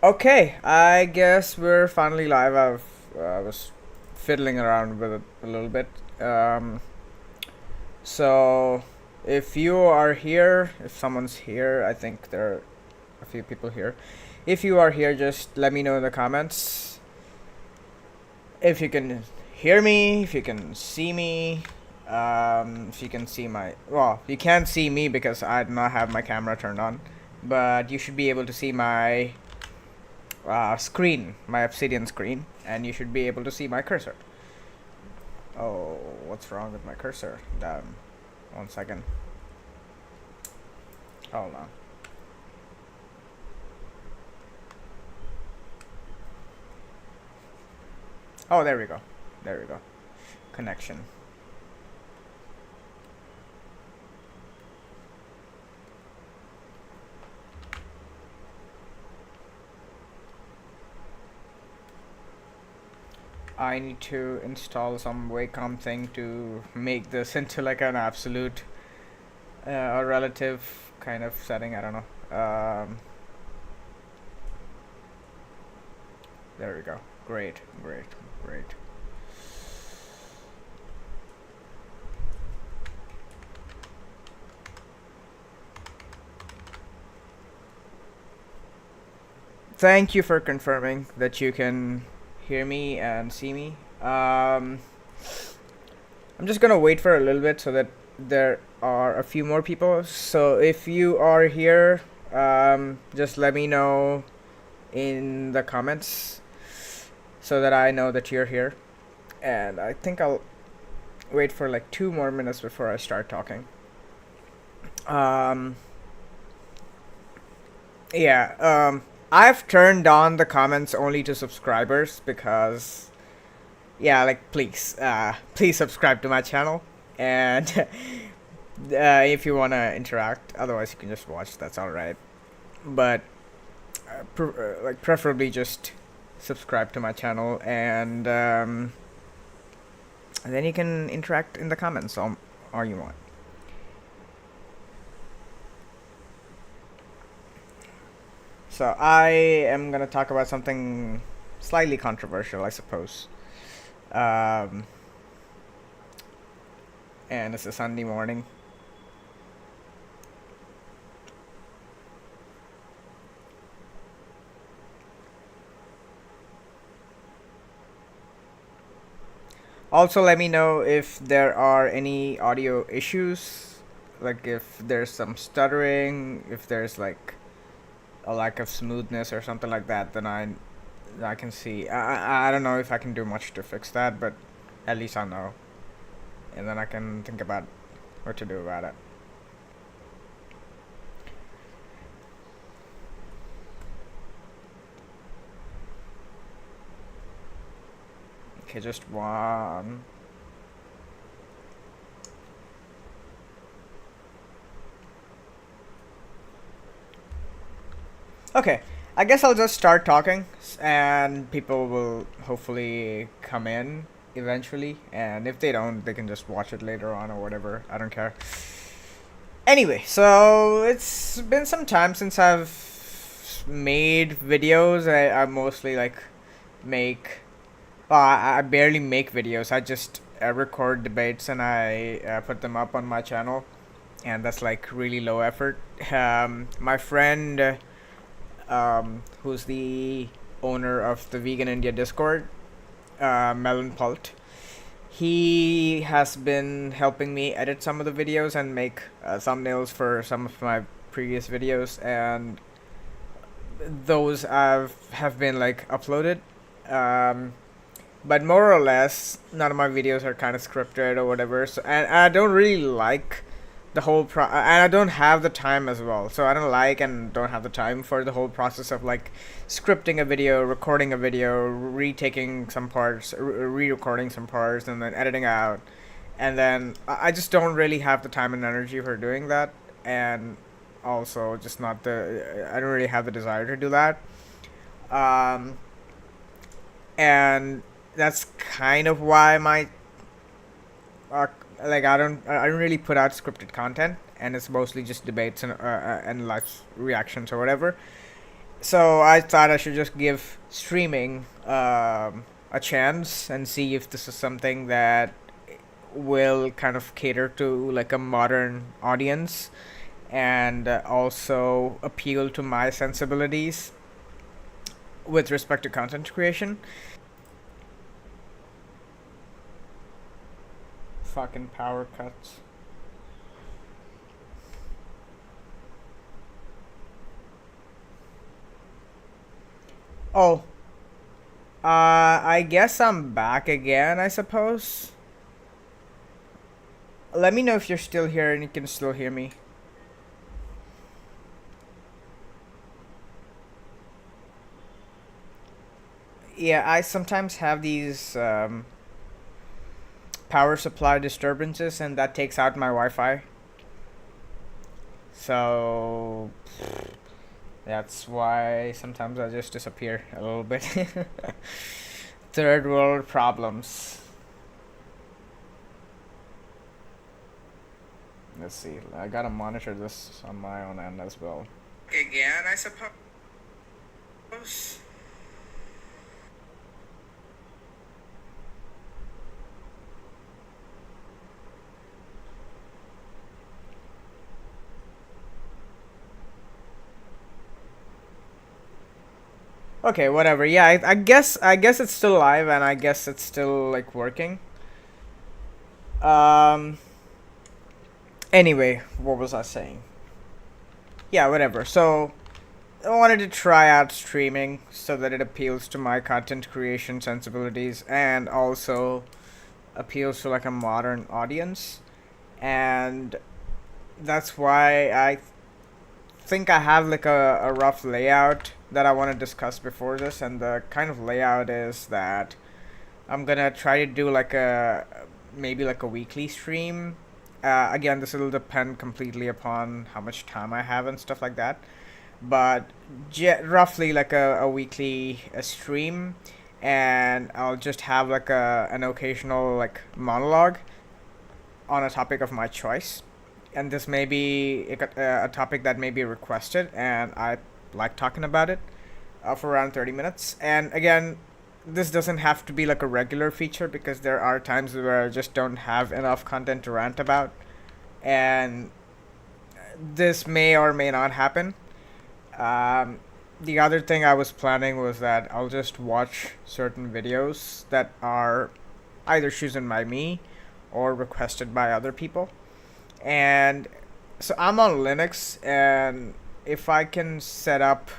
Okay, I guess we're finally live. I was fiddling around with it a little bit. Um, so, if you are here, if someone's here, I think there are a few people here. If you are here, just let me know in the comments if you can hear me, if you can see me, if you can see my. Well, you can't see me because I do not have my camera turned on, but you should be able to see my screen, my Obsidian screen, and you should be able to see my cursor. Oh, what's wrong with my cursor? Damn. 1 second. Hold on. Oh, there we go. There we go. Connection. I need to install some Wacom thing to make this into like an absolute or relative kind of setting. I don't know. There we go. Great, great, great. Thank you for confirming that you can hear me and see me. I'm just gonna wait for a little bit so that there are a few more people. So if you are here, just let me know in the comments so that I know that you're here. And I think I'll wait for like 2 more minutes before I start talking. Um, yeah, I've turned on the comments only to subscribers because, yeah, like please subscribe to my channel, and if you wanna interact, otherwise you can just watch. That's all right, but like preferably just subscribe to my channel, and then you can interact in the comments all you want. So I am gonna talk about something slightly controversial, I suppose. Um, and it's a Sunday morning. Also, let me know if there are any audio issues, like if there's some stuttering, if there's like a lack of smoothness or something like that. Then I can see. I don't know if I can do much to fix that, but at least I know, and then I can think about what to do about it. Okay, just one. Okay, I guess I'll just start talking, and people will hopefully come in eventually. And if they don't, they can just watch it later on or whatever. I don't care. Anyway, so it's been some time since I've made videos. I mostly like make. Well, I barely make videos. I just record debates and I put them up on my channel, and that's like really low effort. My friend, who's the owner of the Vegan India Discord, Melon Pult, he has been helping me edit some of the videos and make thumbnails for some of my previous videos, and those have been like uploaded. Um, but more or less, none of my videos are kind of scripted or whatever. So, and I don't really like the whole and I don't have the time as well. So I don't like and don't have the time for the whole process of like scripting a video, recording a video, retaking some parts, re-recording some parts, and then editing out. And then I just don't really have the time and energy for doing that, and also just not the I don't really have the desire to do that. Um, and that's kind of why my uh, like I don't really put out scripted content, and it's mostly just debates and live reactions or whatever. So I thought I should just give streaming a chance and see if this is something that will kind of cater to like a modern audience and also appeal to my sensibilities with respect to content creation. Fucking power cuts. Oh, I guess I'm back again, I suppose. Let me know if you're still here and you can still hear me. Yeah, I sometimes have these power supply disturbances, and that takes out my Wi-Fi. So that's why sometimes I just disappear a little bit. Third world problems. Let's see. I gotta monitor this on my own end as well. Again, I suppose. Okay, whatever. Yeah, I guess it's still live, and I guess it's still like working. Um. Anyway, what was I saying? Yeah, whatever. So I wanted to try out streaming so that it appeals to my content creation sensibilities and also appeals to like a modern audience. And that's why I think I have like a rough layout that I want to discuss before this. And the kind of layout is that I'm gonna try to do like a maybe like a weekly stream. Again, this will depend completely upon how much time I have and stuff like that. But roughly like a weekly stream, and I'll just have like an occasional like monologue on a topic of my choice. And this may be a topic that may be requested, and I like talking about it for around 30 minutes. And again, this doesn't have to be like a regular feature because there are times where I just don't have enough content to rant about. And this may or may not happen. Um, the other thing I was planning was that I'll just watch certain videos that are either chosen by me or requested by other people. And so I'm on Linux, and if I can set up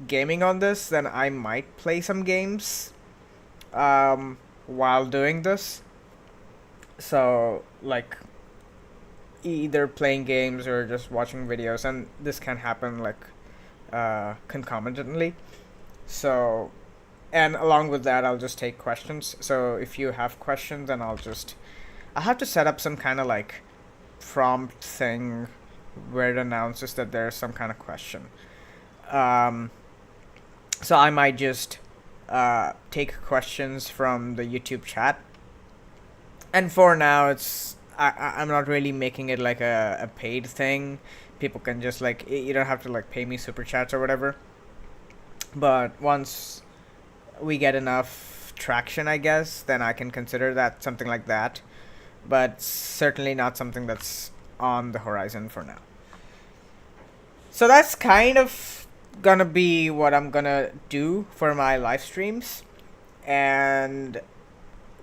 gaming on this, then I might play some games while doing this. So, like, either playing games or just watching videos, and this can happen like concomitantly. So, and along with that, I'll just take questions. So, if you have questions, then I have to set up some kind of like prompt thing where it announces that there's some kind of question. Um, so I might just take questions from the YouTube chat. And for now, I'm not really making it like a paid thing. People can just like, you don't have to like pay me super chats or whatever. But once we get enough traction, I guess, then I can consider that something like that. But certainly not something that's on the horizon for now. So that's kind of gonna be what I'm gonna do for my live streams, and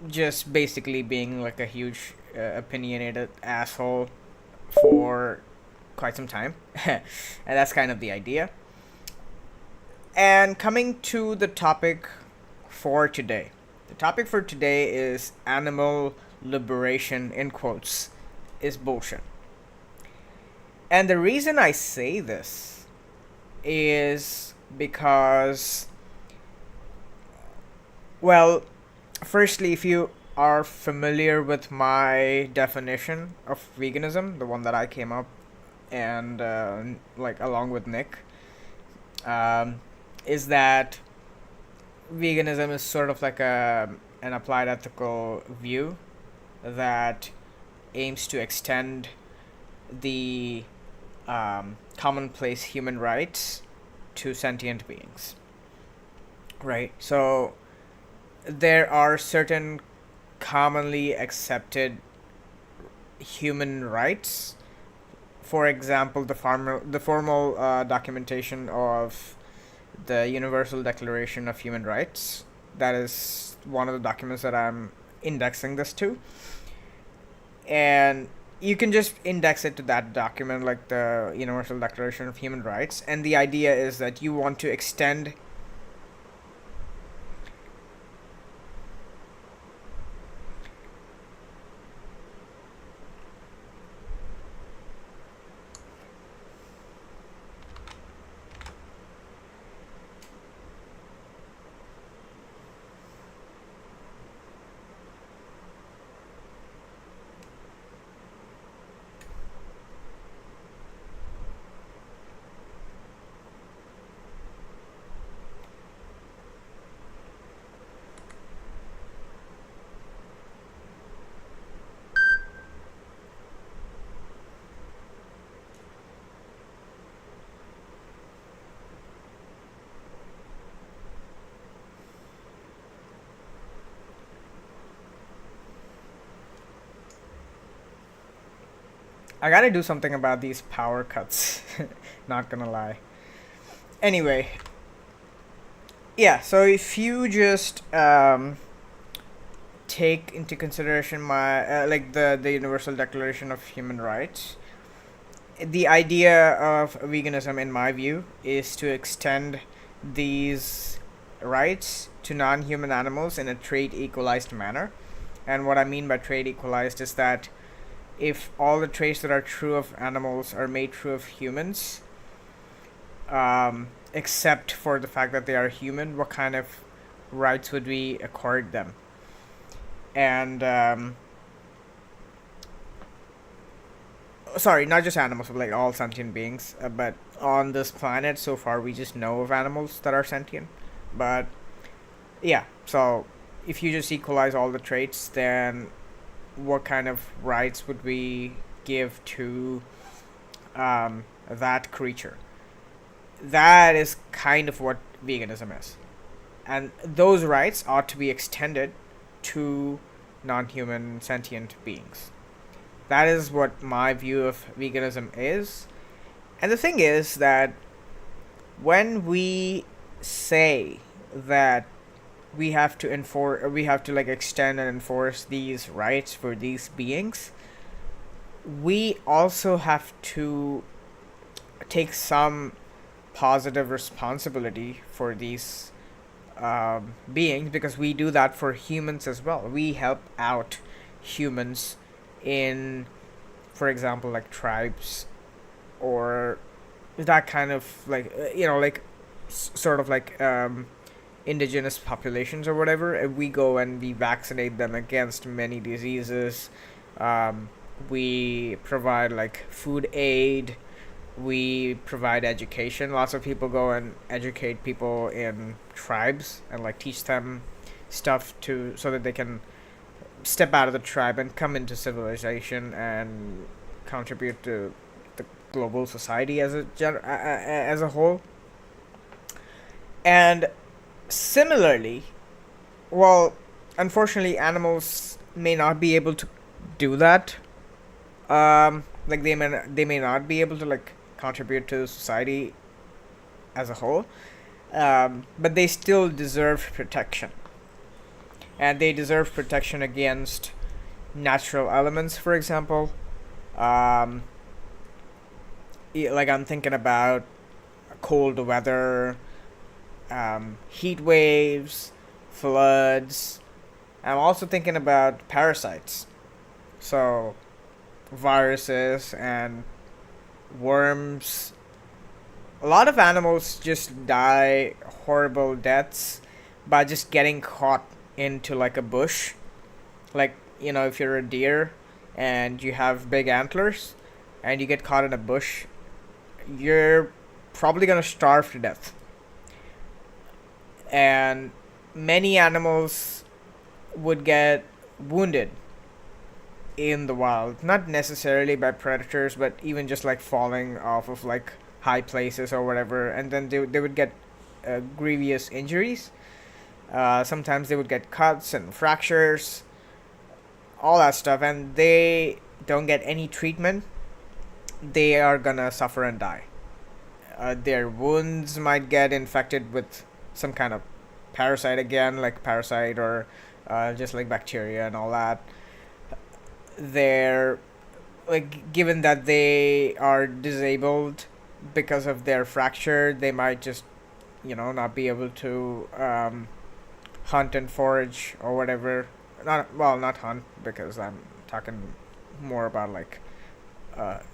just basically being like a huge opinionated asshole for quite some time. And that's kind of the idea. And coming to the topic for today. The topic for today is animal liberation, in quotes, is bullshit. And the reason I say this is because, well, firstly, if you are familiar with my definition of veganism, the one that I came up and like along with Nick, is that veganism is sort of like an applied ethical view that aims to extend the commonplace human rights to sentient beings, right? So there are certain commonly accepted human rights. For example, the formal documentation of the Universal Declaration of Human Rights. That is one of the documents that I'm indexing this to, and you can just index it to that document, like the Universal Declaration of Human Rights. And the idea is that you want to extend I gotta do something about these power cuts. Not gonna lie. Anyway, yeah, so if you just take into consideration my like the Universal Declaration of Human Rights, the idea of veganism, in my view, is to extend these rights to non-human animals in a trade equalized manner. And what I mean by trade equalized is that if all the traits that are true of animals are made true of humans, except for the fact that they are human, what kind of rights would we accord them? And sorry, not just animals, but like all sentient beings. But on this planet, so far, we just know of animals that are sentient. But yeah, so if you just equalize all the traits, then what kind of rights would we give to that creature? That is kind of what veganism is. And those rights ought to be extended to non-human sentient beings. That is what my view of veganism is. And the thing is that when we say that we have to like extend and enforce these rights for these beings, we also have to take some positive responsibility for these beings, because we do that for humans as well. We help out humans in, for example, like tribes, or that kind of like like sort of like indigenous populations or whatever. And we go and we vaccinate them against many diseases. We provide like food aid. We provide education. Lots of people go and educate people in tribes and like teach them stuff to so that they can step out of the tribe and come into civilization and contribute to the global society as a whole. And similarly, well, unfortunately, animals may not be able to do that. Like they may not be able to like contribute to society as a whole. But they still deserve protection, and they deserve protection against natural elements, for example. Um, like I'm thinking about cold weather, heat waves, floods. I'm also thinking about parasites. So, viruses and worms. A lot of animals just die horrible deaths by just getting caught into like a bush. Like, if you're a deer and you have big antlers and you get caught in a bush, you're probably gonna starve to death. And many animals would get wounded in the wild, not necessarily by predators, but even just like falling off of like high places or whatever, and then they would get grievous injuries. Sometimes they would get cuts and fractures, all that stuff, and they don't get any treatment. They are gonna suffer and die. Their wounds might get infected with some kind of parasite again, like parasite or just like bacteria and all that. They're like, given that they are disabled because of their fracture, they might just, not be able to hunt and forage or whatever. Not hunt, because I'm talking more about like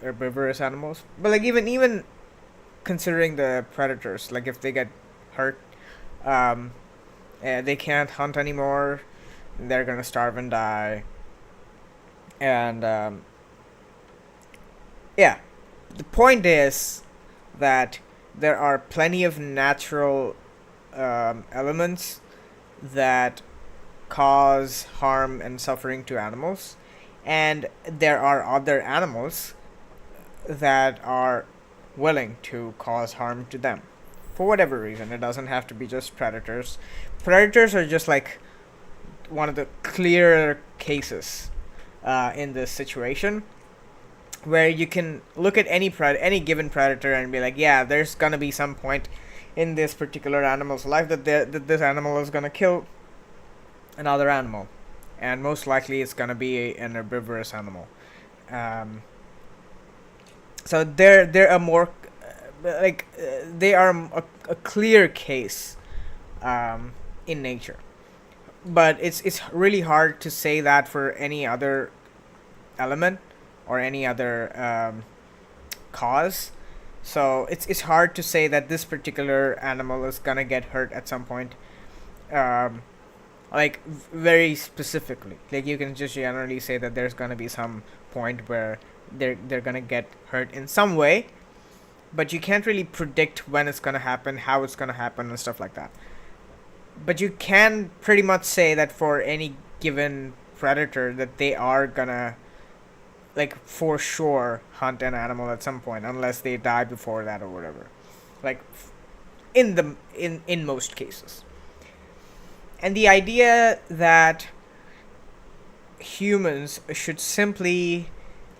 herbivorous animals. But like even considering the predators, like if they get hurt, they can't hunt anymore. They're gonna starve and die. And yeah, the point is that there are plenty of natural elements that cause harm and suffering to animals, and there are other animals that are willing to cause harm to them for whatever reason. It doesn't have to be just predators. Predators are just like one of the clearer cases in this situation, where you can look at any given predator and be like, yeah, there's gonna be some point in this particular animal's life that this animal is gonna kill another animal, and most likely it's gonna be an herbivorous animal. So they're a more they are a clear case in nature, but it's really hard to say that for any other element or any other cause. So it's hard to say that this particular animal is gonna get hurt at some point, like very specifically. Like you can just generally say that there's gonna be some point where they're gonna get hurt in some way, but you can't really predict when it's gonna happen, how it's gonna happen, and stuff like that. But you can pretty much say that for any given predator that they are gonna, like, for sure hunt an animal at some point, unless they die before that or whatever. Like in most cases. And the idea that humans should simply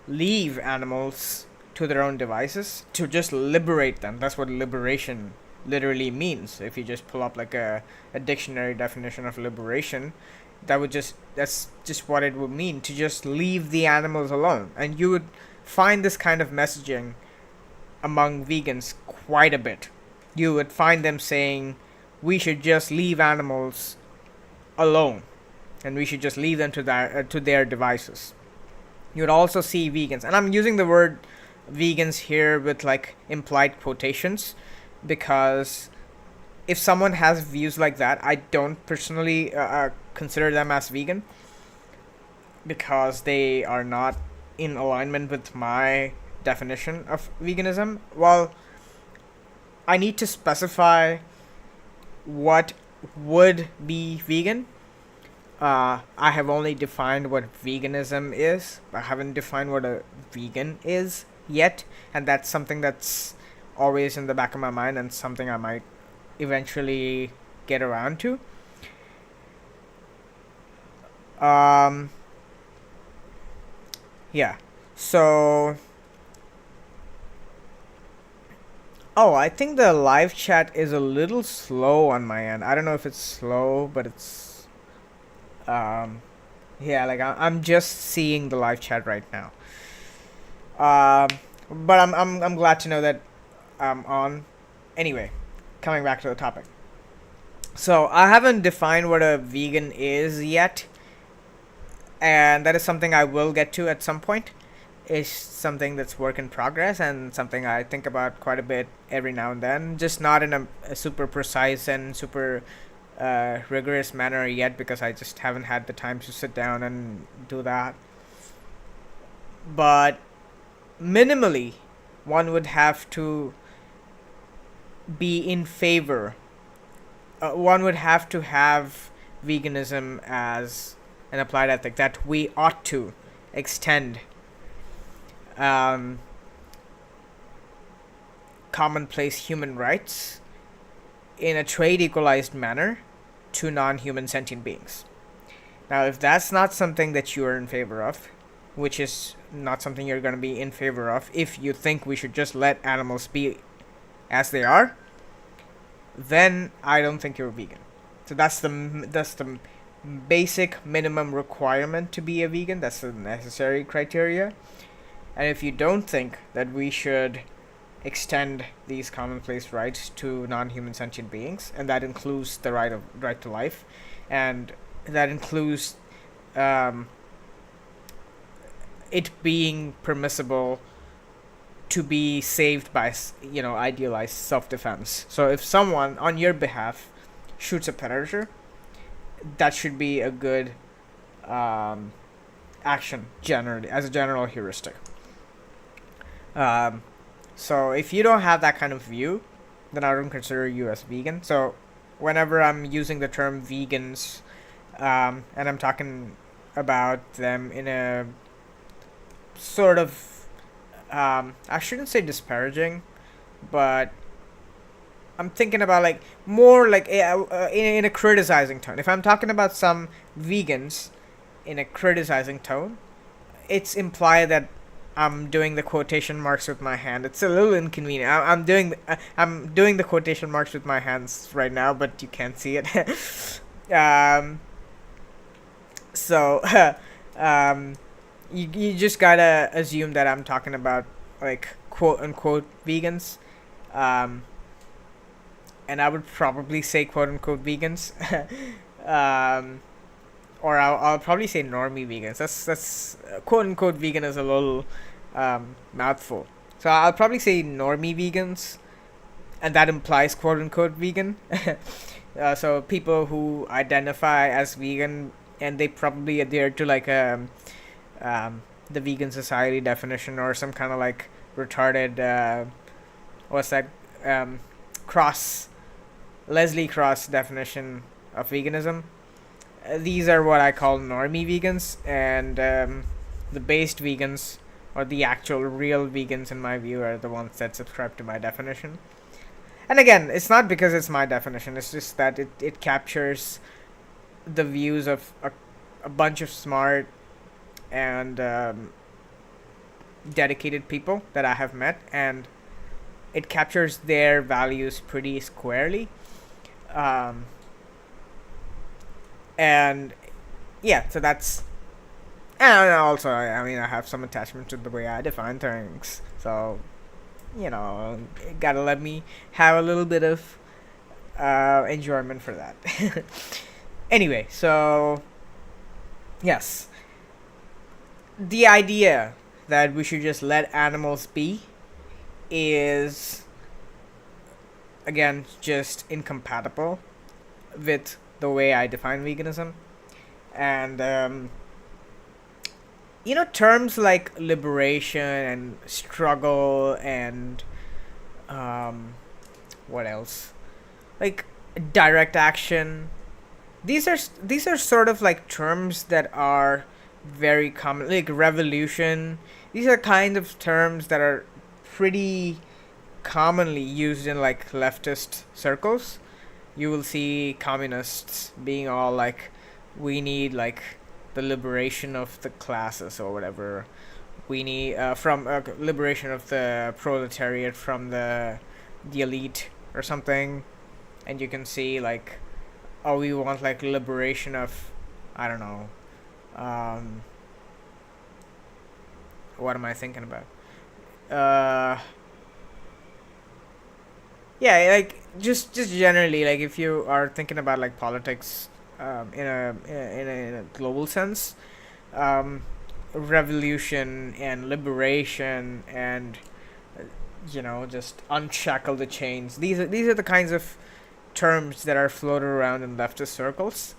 leave animals to their own devices, to just liberate them. That's what liberation literally means. If you just pull up like a dictionary definition of liberation, that's just what it would mean, to just leave the animals alone. And you would find this kind of messaging among vegans quite a bit. You would find them saying we should just leave animals alone, and we should just leave them to their devices. You would also see vegans, and I'm using the word vegans here with like implied quotations, because if someone has views like that, I don't personally consider them as vegan, because they are not in alignment with my definition of veganism. Well, I need to specify what would be vegan. I have only defined what veganism is. I haven't defined what a vegan is yet, and that's something that's always in the back of my mind, and something I might eventually get around to. Yeah. So, I think the live chat is a little slow on my end. I don't know if it's slow, but it's yeah, like I'm just seeing the live chat right now. But I'm glad to know that I'm on. Anyway, coming back to the topic. So I haven't defined what a vegan is yet, and that is something I will get to at some point. It's something that's work in progress, and something I think about quite a bit every now and then, just not in a super precise and super rigorous manner yet, because I just haven't had the time to sit down and do that. But minimally, one would have to be in favor. One would have to have veganism as an applied ethic that we ought to extend commonplace human rights in a trade equalized manner to non-human sentient beings. Now, if that's not something that you are in favor of, which is not something you're going to be in favor of if you think we should just let animals be as they are, then I don't think you're a vegan. So that's the basic minimum requirement to be a vegan. That's the necessary criteria. And if you don't think that we should extend these commonplace rights to non-human sentient beings, and that includes the right to life, and that includes it being permissible to be saved by idealized self-defense. So if someone on your behalf shoots a predator, that should be a good action generally, as a general heuristic. So if you don't have that kind of view, then I don't consider you as vegan. So whenever I'm using the term vegans, and I'm talking about them in a sort of, I shouldn't say disparaging, but I'm thinking about like more like in a criticizing tone. If I'm talking about some vegans in a criticizing tone, it's implied that I'm doing the quotation marks with my hand. It's a little inconvenient. I'm doing the quotation marks with my hands right now, but you can't see it. So you just gotta assume that I'm talking about like quote unquote vegans, and I would probably say quote unquote vegans, or I'll probably say normie vegans. That's quote unquote vegan is a little mouthful. So I'll probably say normie vegans, and that implies quote unquote vegan. So people who identify as vegan and they probably adhere to like the Vegan Society definition or some kind of like retarded what's that Leslie Cross definition of veganism. These are what I call normie vegans, and the based vegans, or the actual real vegans in my view, are the ones that subscribe to my definition. And again, it's not because it's my definition, it's just that it captures the views of a bunch of smart and dedicated people that I have met, and it captures their values pretty squarely. And yeah, so that's, and also I mean I have some attachment to the way I define things, so gotta let me have a little bit of enjoyment for that. Anyway, so yes, the idea that we should just let animals be is again just incompatible with the way I define veganism. And terms like liberation and struggle and what else, like direct action, these are sort of like terms that are very common, like revolution. These are kind of terms that are pretty commonly used in like leftist circles. You will see communists being all like, we need like the liberation of the classes or whatever. We need from liberation of the proletariat from the elite or something. And you can see like, oh, we want like liberation of, I don't know, what am I thinking about? Yeah, like just generally, like if you are thinking about like politics in a global sense, revolution and liberation and just unshackle the chains. These are the kinds of terms that are floated around in leftist circles,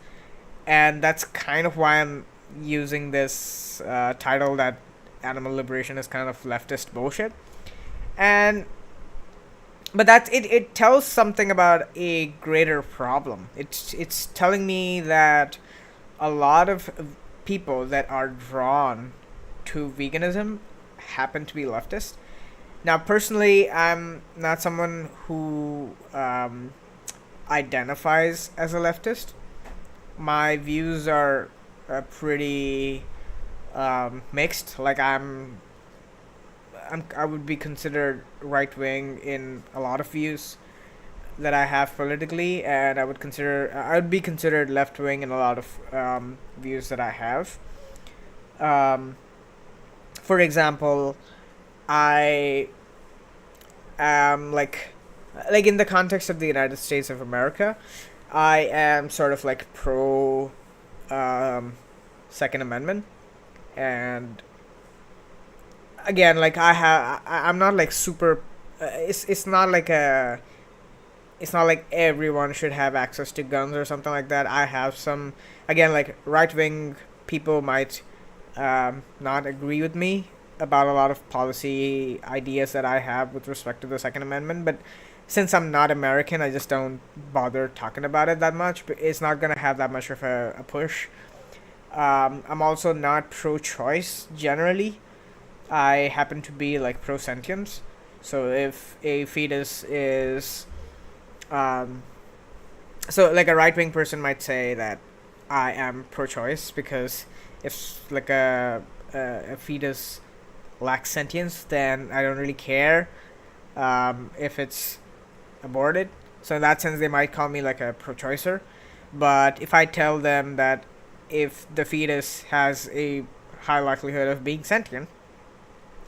and that's kind of why I'm using this title that animal liberation is kind of leftist bullshit. But that it tells something about a greater problem. It's telling me that a lot of people that are drawn to veganism happen to be leftist. Now, personally, I'm not someone who identifies as a leftist. My views are pretty mixed. Like I would be considered right wing in a lot of views that I have politically, and I would be considered left wing in a lot of views that I have. Um, for example, I am like in the context of the United States of America, I am sort of like pro um, Second Amendment, and again, like I'm not like super. It's not like a. It's not like everyone should have access to guns or something like that. I have some, again, like right wing people might not agree with me about a lot of policy ideas that I have with respect to the Second Amendment, but since I'm not American, I just don't bother talking about it that much. But it's not gonna have that much of a push. I'm also not pro-choice generally. I happen to be like pro-sentience. So if a fetus is, um, so like a right wing person might say that I am pro-choice because if like a fetus lacks sentience, then I don't really care if it's aborted. So in that sense, they might call me like a pro-choicer. But if I tell them that if the fetus has a high likelihood of being sentient,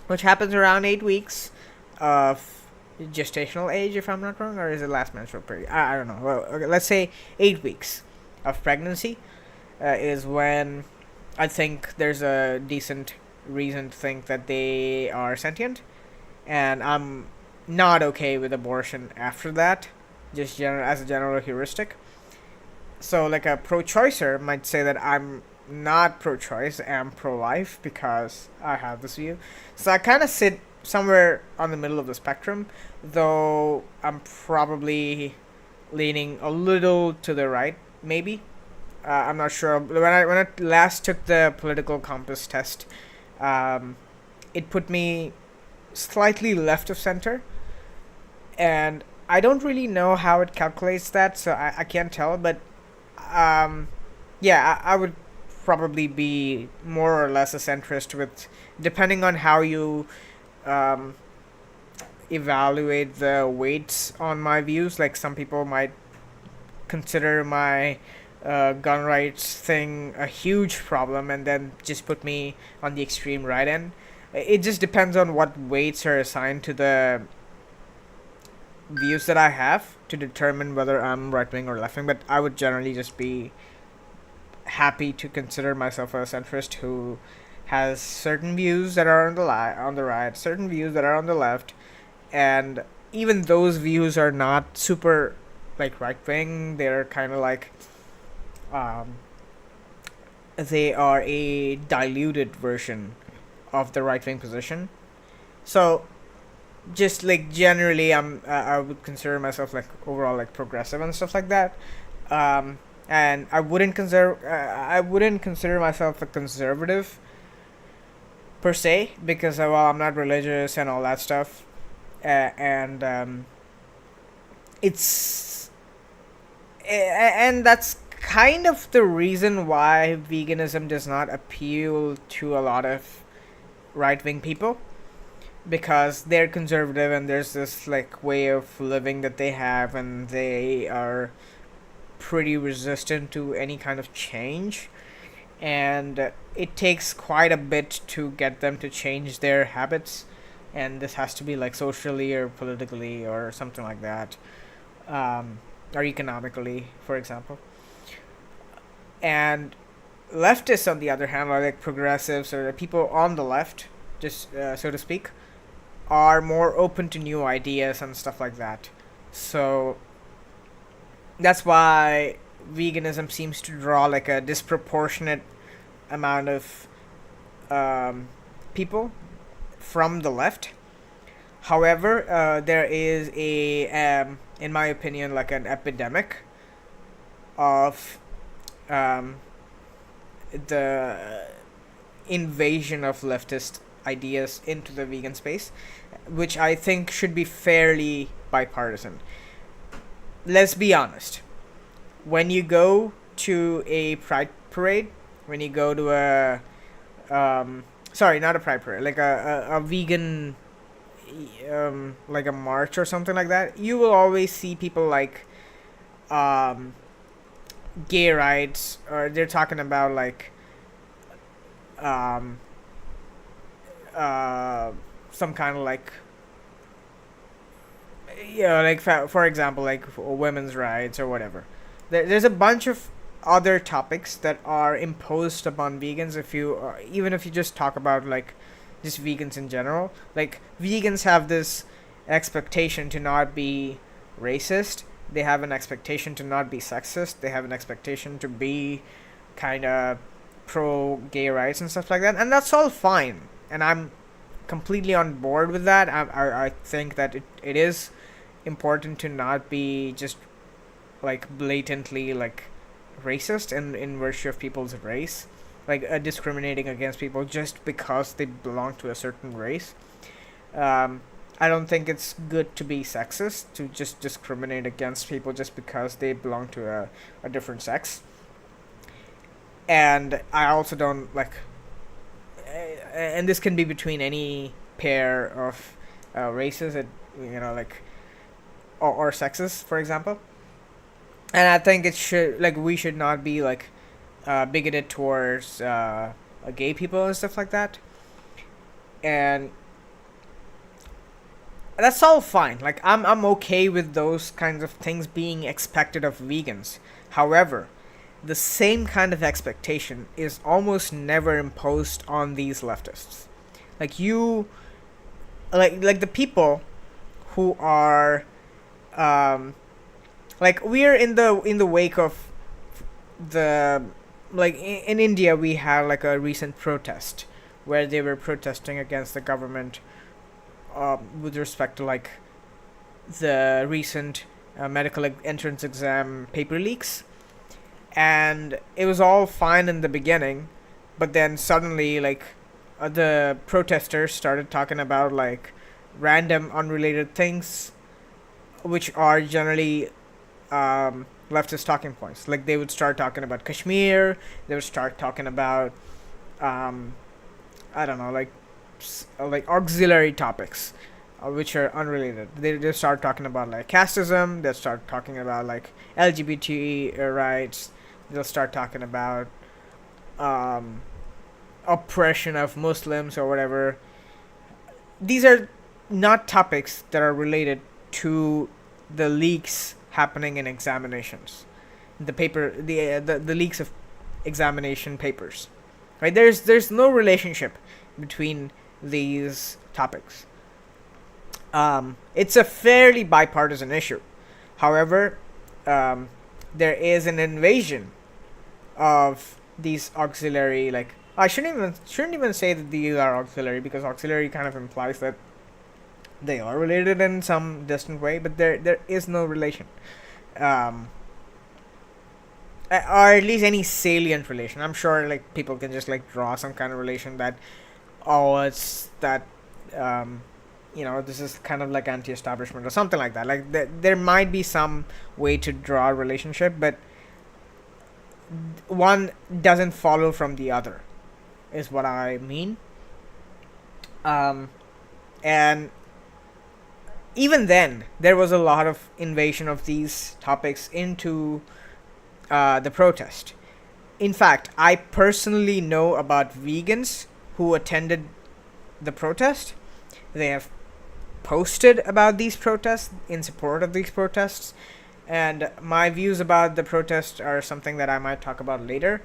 which happens around 8 weeks of gestational age, if I'm not wrong, or is it last menstrual period? I don't know. Well, okay, let's say 8 weeks of pregnancy is when I think there's a decent reason to think that they are sentient, and I'm not okay with abortion after that, just as a general heuristic. So, like a pro-choicer might say that I'm not pro-choice, I'm pro-life because I have this view. So I kind of sit somewhere on the middle of the spectrum, though I'm probably leaning a little to the right, maybe. I'm not sure. When I last took the political compass test, um, it put me slightly left of center, and I don't really know how it calculates that, so I can't tell. But um, yeah, I would probably be more or less a centrist with, depending on how you um, evaluate the weights on my views. Like some people might consider my gun rights thing a huge problem and then just put me on the extreme right end. It just depends on what weights are assigned to the views that I have to determine whether I'm right wing or left wing. But I would generally just be happy to consider myself a centrist who has certain views that are on the right, certain views that are on the left, and even those views are not super like right wing. They're kind of like um, they are a diluted version of the right wing position. So just like generally, I would consider myself like overall like progressive and stuff like that. And I wouldn't consider myself a conservative per se because well, I'm not religious and all that stuff. And it's and that's kind of the reason why veganism does not appeal to a lot of right wing people, because they're conservative and there's this like way of living that they have, and they are pretty resistant to any kind of change, and it takes quite a bit to get them to change their habits, and this has to be like socially or politically or something like that, or economically, for example. And leftists, on the other hand, are like progressives or the people on the left, just so to speak, are more open to new ideas and stuff like that. So that's why veganism seems to draw like a disproportionate amount of people from the left. However, there is in my opinion, like an epidemic of um, the invasion of leftist ideas into the vegan space. which I think should be fairly bipartisan. Let's be honest. When you go to a pride parade, when you go to a sorry, not a pride parade, like a vegan like a march or something like that, you will always see people like um gay rights, or they're talking about like um uh some kind of like, yeah, like for example, like women's rights or whatever. There's a bunch of other topics that are imposed upon vegans. If you even if you just talk about like just vegans in general, like vegans have this expectation to not be racist. They have an expectation to not be sexist. They have an expectation to be kind of pro gay rights and stuff like that, and that's all fine. And I'm completely on board with that. I think that it is important to not be just like blatantly like racist in virtue of people's race, like discriminating against people just because they belong to a certain race. um, I don't think it's good to be sexist, to just discriminate against people just because they belong to a different sex. And I also don't like, and this can be between any pair of races, like, or sexes, for example. And I think it should, like, we should not be like bigoted towards gay people and stuff like that. And that's all fine. Like, I'm okay with those kinds of things being expected of vegans. However, the same kind of expectation is almost never imposed on these leftists. Like, like the people who are like, we're in the wake of the, like, in India we had like a recent protest where they were protesting against the government with respect to like the recent medical entrance exam paper leaks. And it was all fine in the beginning, but then suddenly, like, the protesters started talking about like random unrelated things, which are generally leftist talking points. Like, they would start talking about Kashmir, they would start talking about I don't know, like auxiliary topics, which are unrelated. They start talking about like casteism. They start talking about like LGBT rights. They'll start talking about oppression of Muslims or whatever. These are not topics that are related to the leaks happening in examinations, the leaks of examination papers, right? There's no relationship between these topics. It's a fairly bipartisan issue. However, there is an invasion of these auxiliary, like, I shouldn't even say that these are auxiliary, because auxiliary kind of implies that they are related in some distant way, but there is no relation, or at least any salient relation. I'm sure like people can just like draw some kind of relation that, oh, it's that this is kind of like anti-establishment or something like that. Like, there might be some way to draw a relationship, but one doesn't follow from the other, is what I mean. And even then, there was a lot of invasion of these topics into the protest. In fact, I personally know about vegans who attended the protest. They have posted about these protests, in support of these protests, and my views about the protest are something that I might talk about later.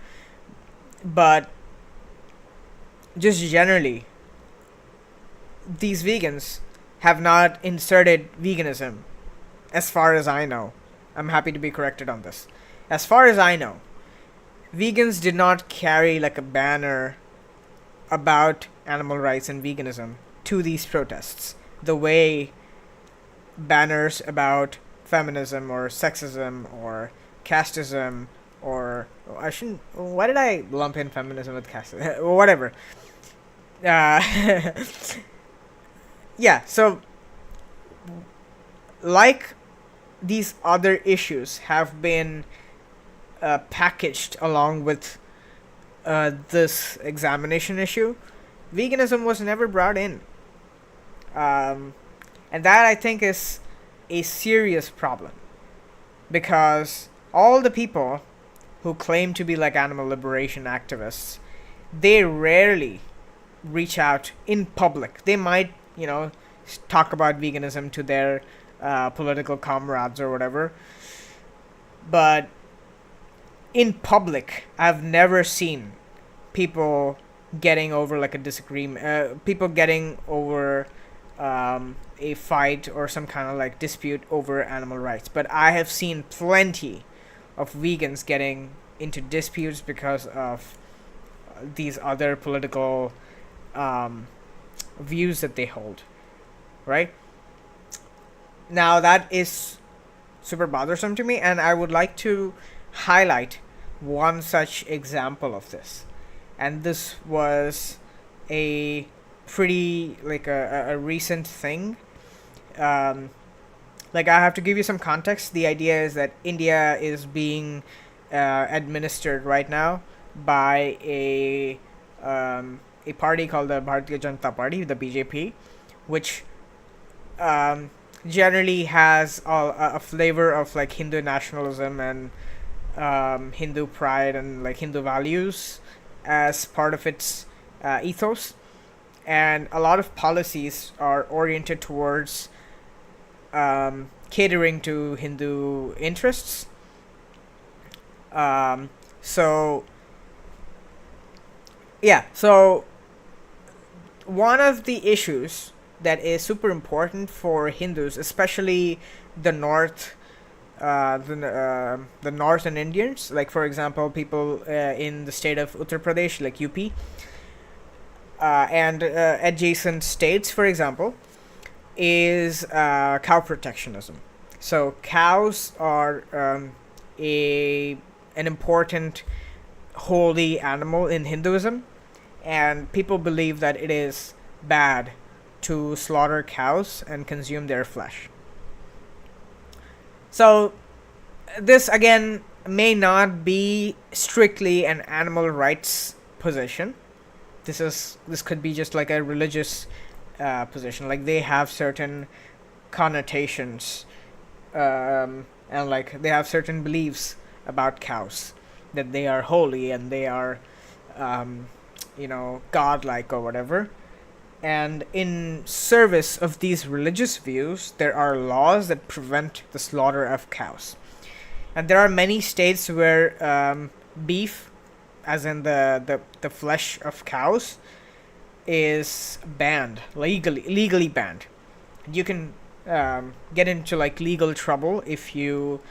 But just generally, these vegans have not inserted veganism, as far as I know. I'm happy to be corrected on this. As far as I know, vegans did not carry like a banner about animal rights and veganism to these protests, the way banners about feminism or sexism or casteism, or I shouldn't. Why did I lump in feminism with casteism? Whatever. yeah, so like these other issues have been packaged along with this examination issue, veganism was never brought in. Um, and that I think is a serious problem because all the people who claim to be like animal liberation activists, they rarely reach out in public. They might, talk about veganism to their political comrades or whatever, but in public, I've never seen people getting over like a disagreement, people getting over a fight or some kind of like dispute over animal rights. But I have seen plenty of vegans getting into disputes because of these other political um, views that they hold, right? Now, that is super bothersome to me, and I would like to highlight one such example of this. And this was a pretty, like, a recent thing. Um, like, I have to give you some context. The idea is that India is being administered right now by a party called the Bharatiya Janata Party, the BJP, which generally has a flavor of like Hindu nationalism and Hindu pride and like Hindu values as part of its ethos, and a lot of policies are oriented towards catering to Hindu interests. So yeah, so one of the issues that is super important for Hindus, especially the north, the northern Indians, like for example, people in the state of Uttar Pradesh, like UP, and adjacent states, for example, is cow protectionism. So cows are a an important holy animal in Hinduism, and people believe that it is bad to slaughter cows and consume their flesh. So this again may not be strictly an animal rights position. This could be just like a religious position. Like they have certain connotations, and like they have certain beliefs about cows, that they are holy and they are, godlike or whatever. And in service of these religious views, there are laws that prevent the slaughter of cows. And there are many states where beef, as in the flesh of cows, is banned, legally banned. You can get into like legal trouble if you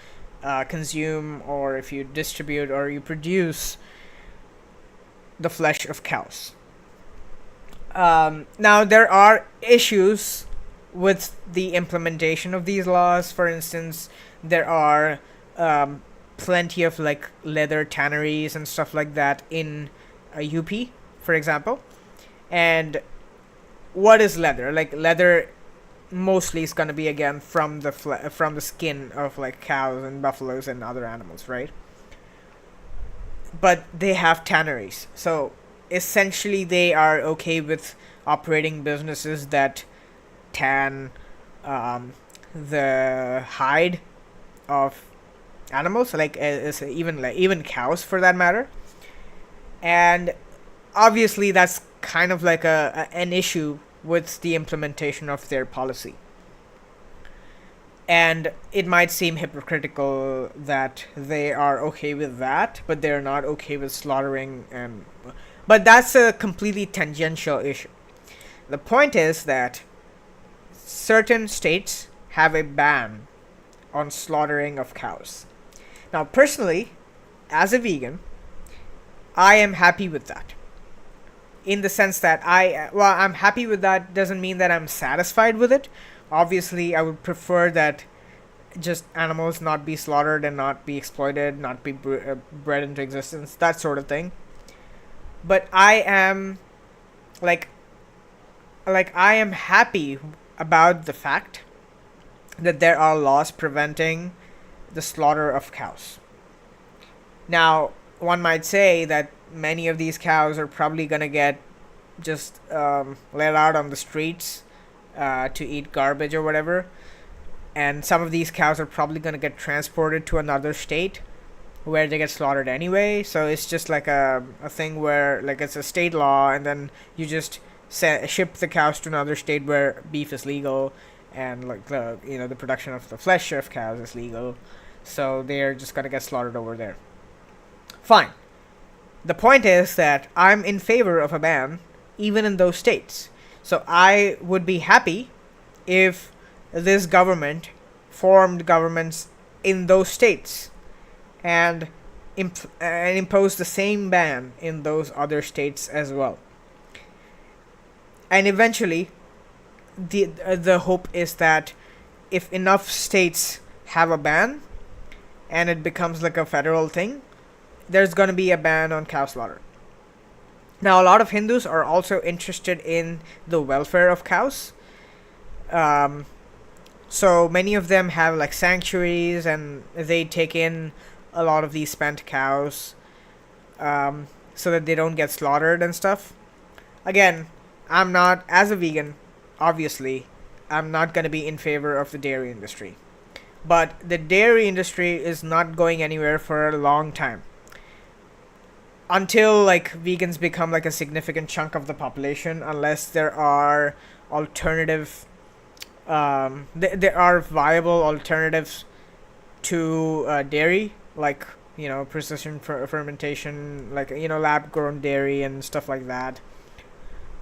consume or if you distribute or you produce the flesh of cows. Now, there are issues with the implementation of these laws. For instance, there are plenty of like leather tanneries and stuff like that in UP, for example. And what is leather? Like leather mostly is gonna be again from the from the skin of like cows and buffaloes and other animals, right? But they have tanneries, so essentially they are okay with operating businesses that tan the hide of animals, like even cows for that matter. And obviously that's kind of like an issue with the implementation of their policy. And it might seem hypocritical that they are okay with that, but they're not okay with slaughtering. And but that's a completely tangential issue. The point is that certain states have a ban on slaughtering of cows. Now, personally, as a vegan, I am happy with that. In the sense that I'm happy with that doesn't mean that I'm satisfied with it. Obviously, I would prefer that just animals not be slaughtered and not be exploited, not be bred into existence, that sort of thing. But I am like like, I am happy about the fact that there are laws preventing the slaughter of cows. Now, one might say that many of these cows are probably gonna get just let out on the streets to eat garbage or whatever, and some of these cows are probably gonna get transported to another state where they get slaughtered anyway. So it's just like a thing where, like, it's a state law, and then you just ship the cows to another state where beef is legal, and like the production of the flesh of cows is legal, so they're just gonna get slaughtered over there. Fine. The point is that I'm in favor of a ban even in those states. So I would be happy if this government formed governments in those states and impose the same ban in those other states as well. And eventually, the hope is that if enough states have a ban and it becomes like a federal thing, there's going to be a ban on cow slaughter. Now, a lot of Hindus are also interested in the welfare of cows. So many of them have like sanctuaries, and they take in a lot of these spent cows so that they don't get slaughtered and stuff. Again, I'm not, as a vegan, obviously, I'm not going to be in favor of the dairy industry. But the dairy industry is not going anywhere for a long time. Until like vegans become like a significant chunk of the population, unless there are alternative, there are viable alternatives to dairy, like precision fermentation, like lab grown dairy and stuff like that.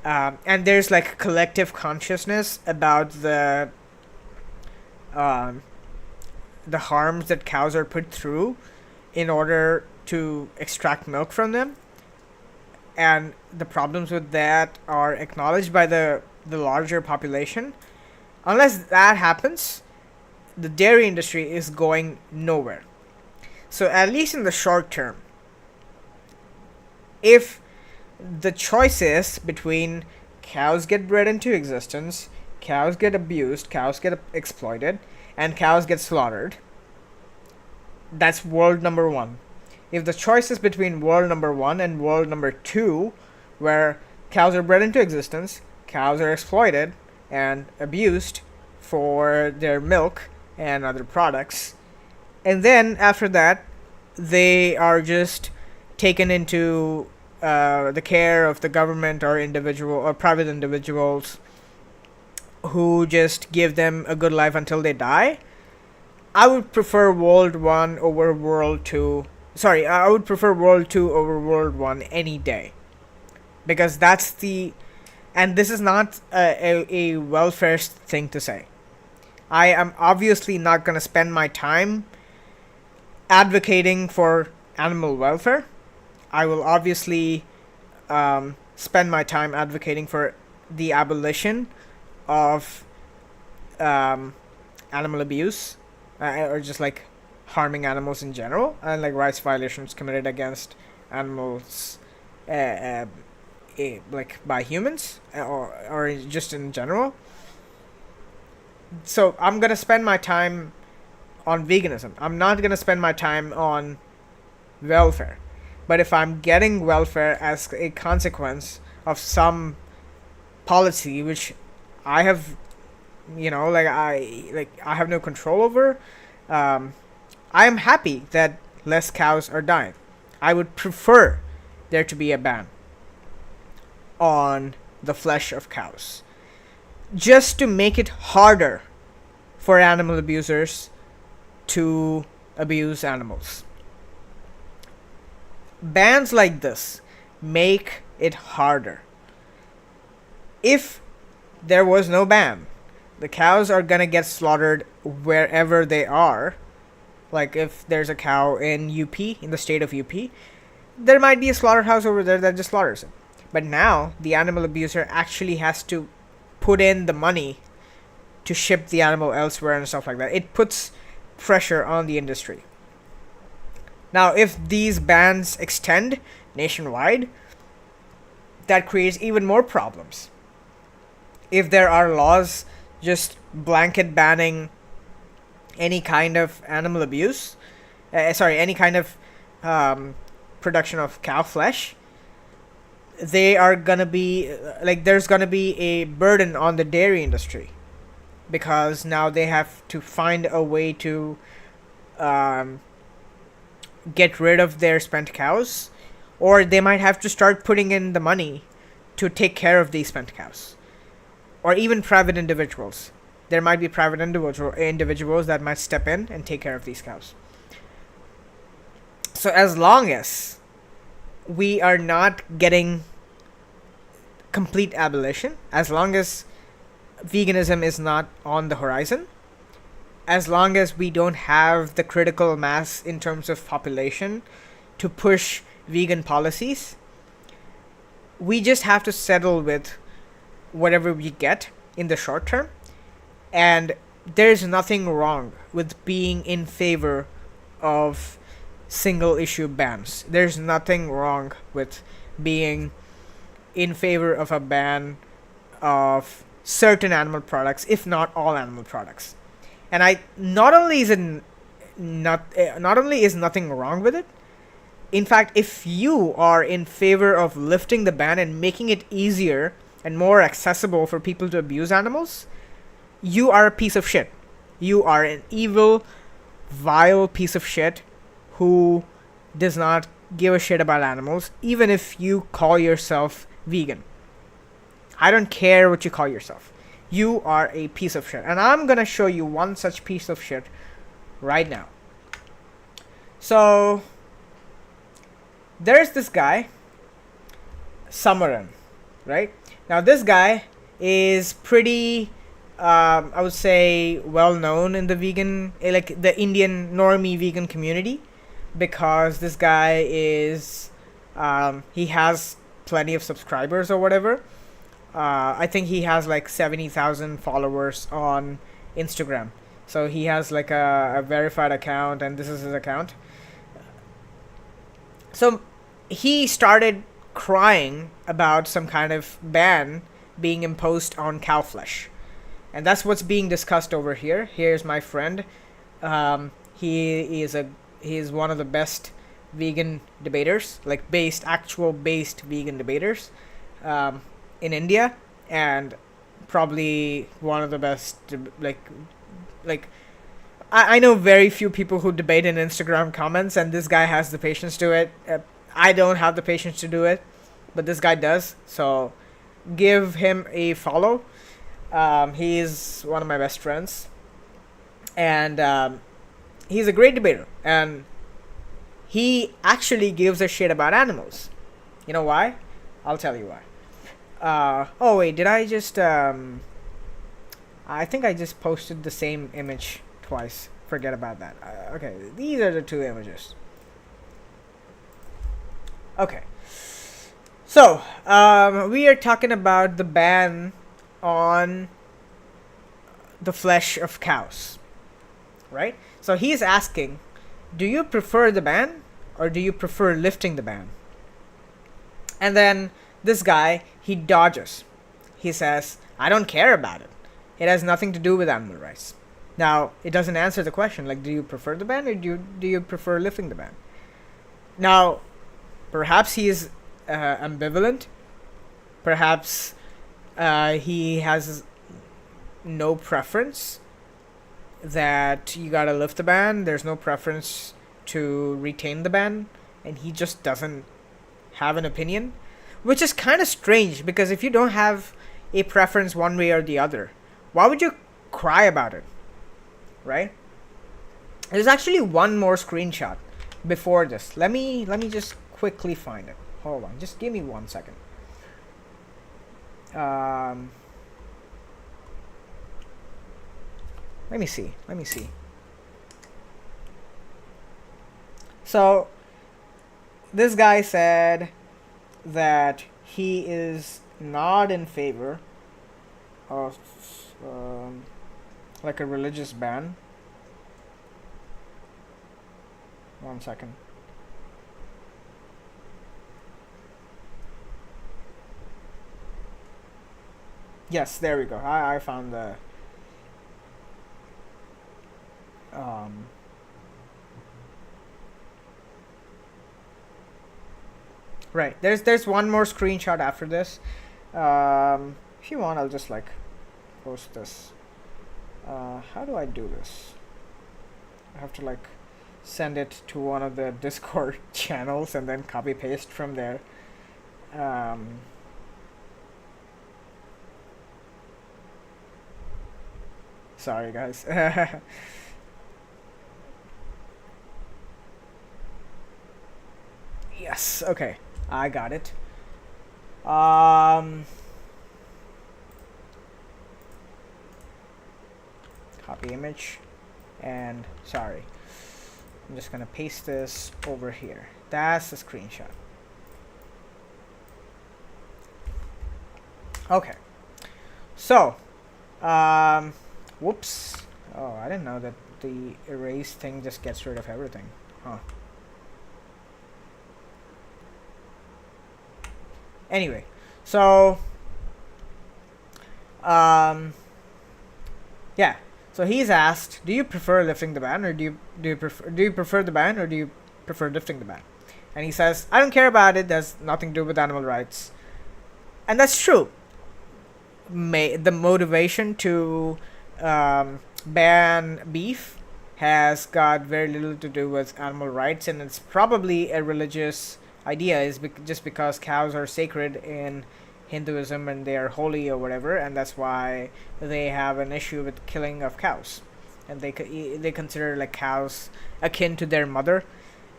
And there's like collective consciousness about the harms that cows are put through in order to extract milk from them, and the problems with that are acknowledged by the larger population. Unless that happens, the dairy industry is going nowhere. So at least in the short term, if the choice is between cows get bred into existence, cows get abused, cows get exploited, and cows get slaughtered, that's world number one. If the choice is between world number one and world number two, where cows are bred into existence, cows are exploited and abused for their milk and other products, and then after that, they are just taken into the care of the government or individual or private individuals who just give them a good life until they die, I would prefer World 1 over World 2. Sorry, I would prefer World 2 over World 1 any day. Because that's the... And this is not a welfare thing to say. I am obviously not going to spend my time advocating for animal welfare. I will obviously spend my time advocating for the abolition of animal abuse, or just like harming animals in general, and like rights violations committed against animals, like by humans, or just in general. So I'm gonna spend my time on veganism. I'm not gonna spend my time on welfare. But if I'm getting welfare as a consequence of some policy which I have, I have no control over, I am happy that less cows are dying. I would prefer there to be a ban on the flesh of cows, just to make it harder for animal abusers to abuse animals. Bans like this make it harder. If there was no ban, the cows are gonna get slaughtered wherever they are. Like if there's a cow in UP, in the state of UP, there might be a slaughterhouse over there that just slaughters it. But now the animal abuser actually has to put in the money to ship the animal elsewhere and stuff like that. It puts pressure on the industry. Now, if these bans extend nationwide, that creates even more problems. if there are laws just blanket banning any kind of animal abuse, any kind of production of cow flesh, they are gonna be there's gonna be a burden on the dairy industry, because now they have to find a way to get rid of their spent cows, or they might have to start putting in the money to take care of these spent cows, or even private individuals. There might be private individuals that might step in and take care of these cows. So as long as we are not getting complete abolition, as long as veganism is not on the horizon, as long as we don't have the critical mass in terms of population to push vegan policies, we just have to settle with whatever we get in the short term. And there's nothing wrong with being in favor of single issue bans. There's nothing wrong with being in favor of a ban of certain animal products, if not all animal products. And not only is nothing wrong with it. In fact, if you are in favor of lifting the ban and making it easier and more accessible for people to abuse animals, you are a piece of shit. You are an evil, vile piece of shit who does not give a shit about animals, even if you call yourself vegan. I don't care what you call yourself. You are a piece of shit. And I'm gonna show you one such piece of shit right now. So there's this guy, Samaran, right? Now this guy is pretty, I would say, well known in the vegan, the Indian normie vegan community, because this guy is, he has plenty of subscribers or whatever. I think he has 70,000 followers on Instagram. So he has a verified account, and this is his account. So he started crying about some kind of ban being imposed on cow flesh. And that's what's being discussed over here. Here's my friend. He is one of the best vegan debaters, actual vegan debaters in India, and probably one of the best. I know very few people who debate in Instagram comments, and this guy has the patience to it. I don't have the patience to do it, but this guy does. So give him a follow. He's one of my best friends, and he's a great debater, and he actually gives a shit about animals. You know why? I'll tell you why. Oh wait, did I just I think I just posted the same image twice. Forget about that. Okay, these are the two images. Okay. So, we are talking about the ban on the flesh of cows, right? So he's asking, do you prefer the ban, or do you prefer lifting the ban? And then this guy, he dodges. He says, I don't care about it. It has nothing to do with animal rights. Now, it doesn't answer the question, do you prefer the ban, or do you prefer lifting the ban? Now, perhaps he is ambivalent. Perhaps he has no preference that you gotta lift the ban. There's no preference to retain the ban, and he just doesn't have an opinion, which is kind of strange, because if you don't have a preference one way or the other, why would you cry about it, right? There's actually one more screenshot before this. Let me just quickly find it. Hold on, just give me 1 second. Let me see. So this guy said that he is not in favor of a religious ban. 1 second. Yes, there we go. I found the um, right. There's one more screenshot after this. If you want, I'll just like post this. How do I do this? I have to like send it to one of the Discord channels and then copy paste from there. Sorry, guys. Yes. Okay, I got it. Copy image, and sorry, I'm just gonna paste this over here. That's the screenshot. Okay. So, whoops. Oh, I didn't know that the erase thing just gets rid of everything. Huh. Anyway, so yeah. So he's asked, do you prefer lifting the ban, or do you prefer the ban, or do you prefer lifting the ban? And he says, I don't care about it. There's nothing to do with animal rights, and that's true. The motivation to ban beef has got very little to do with animal rights, and it's probably a religious idea, is just because cows are sacred in Hinduism and they are holy or whatever, and that's why they have an issue with killing of cows, and they consider like cows akin to their mother,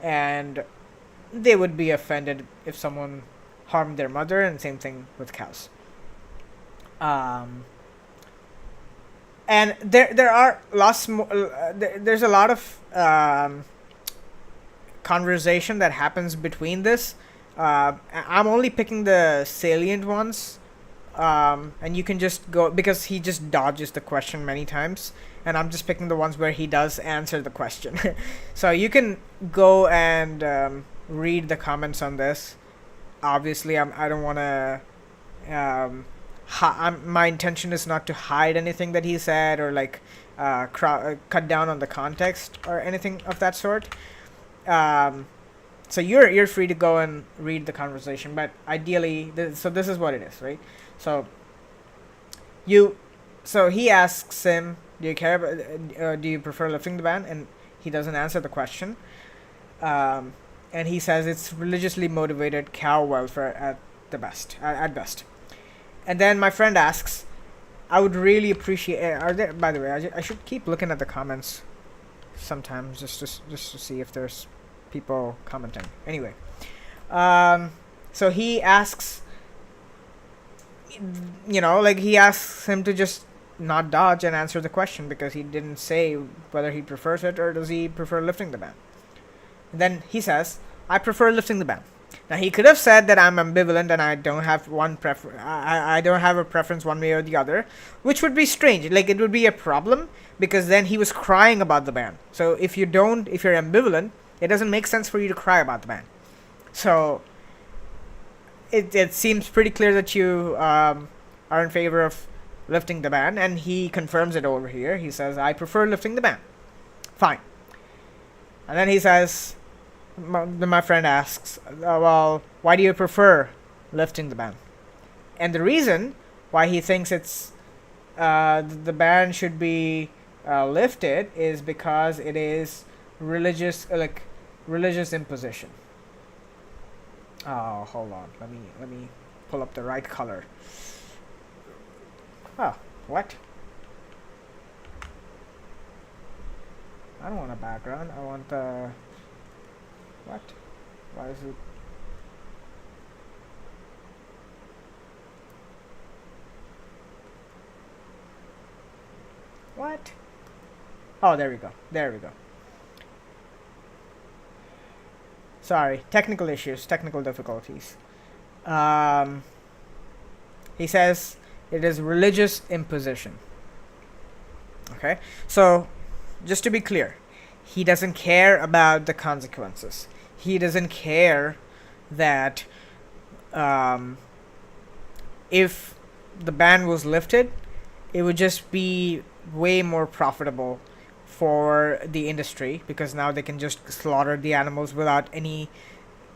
and they would be offended if someone harmed their mother, and same thing with cows. And there are lots more. There's a lot of conversation that happens between this. I'm only picking the salient ones, and you can just go, because he just dodges the question many times, and I'm just picking the ones where he does answer the question. So you can go and read the comments on this. Obviously, I don't want to. My intention is not to hide anything that he said, or like cut down on the context or anything of that sort. So you're free to go and read the conversation, but ideally, so this is what it is, right? So he asks him, do you care about, do you prefer lifting the ban? And he doesn't answer the question. And he says it's religiously motivated cow welfare at best. And then my friend asks, I would really appreciate. By the way, I should keep looking at the comments sometimes just to see if there's people commenting. Anyway, so he asks, he asks him to just not dodge and answer the question, because he didn't say whether he prefers it or does he prefer lifting the ban. And then he says, I prefer lifting the ban. Now he could have said that I'm ambivalent and I don't have I don't have a preference one way or the other, which would be strange. Like, it would be a problem, because then he was crying about the ban. So if you're ambivalent, it doesn't make sense for you to cry about the ban. So it seems pretty clear that you are in favor of lifting the ban, and he confirms it over here. He says, I prefer lifting the ban. Fine. And then he says, my friend asks, well, why do you prefer lifting the ban? And the reason why he thinks it's the ban should be lifted is because it is religious imposition. Oh, hold on. Let me pull up the right color. Oh, what? I don't want a background. I want the. What? Why is it? What? Oh, there we go. Sorry, technical issues, technical difficulties. He says it is religious imposition. Okay, so just to be clear, he doesn't care about the consequences. He doesn't care that if the ban was lifted, it would just be way more profitable for the industry, because now they can just slaughter the animals without any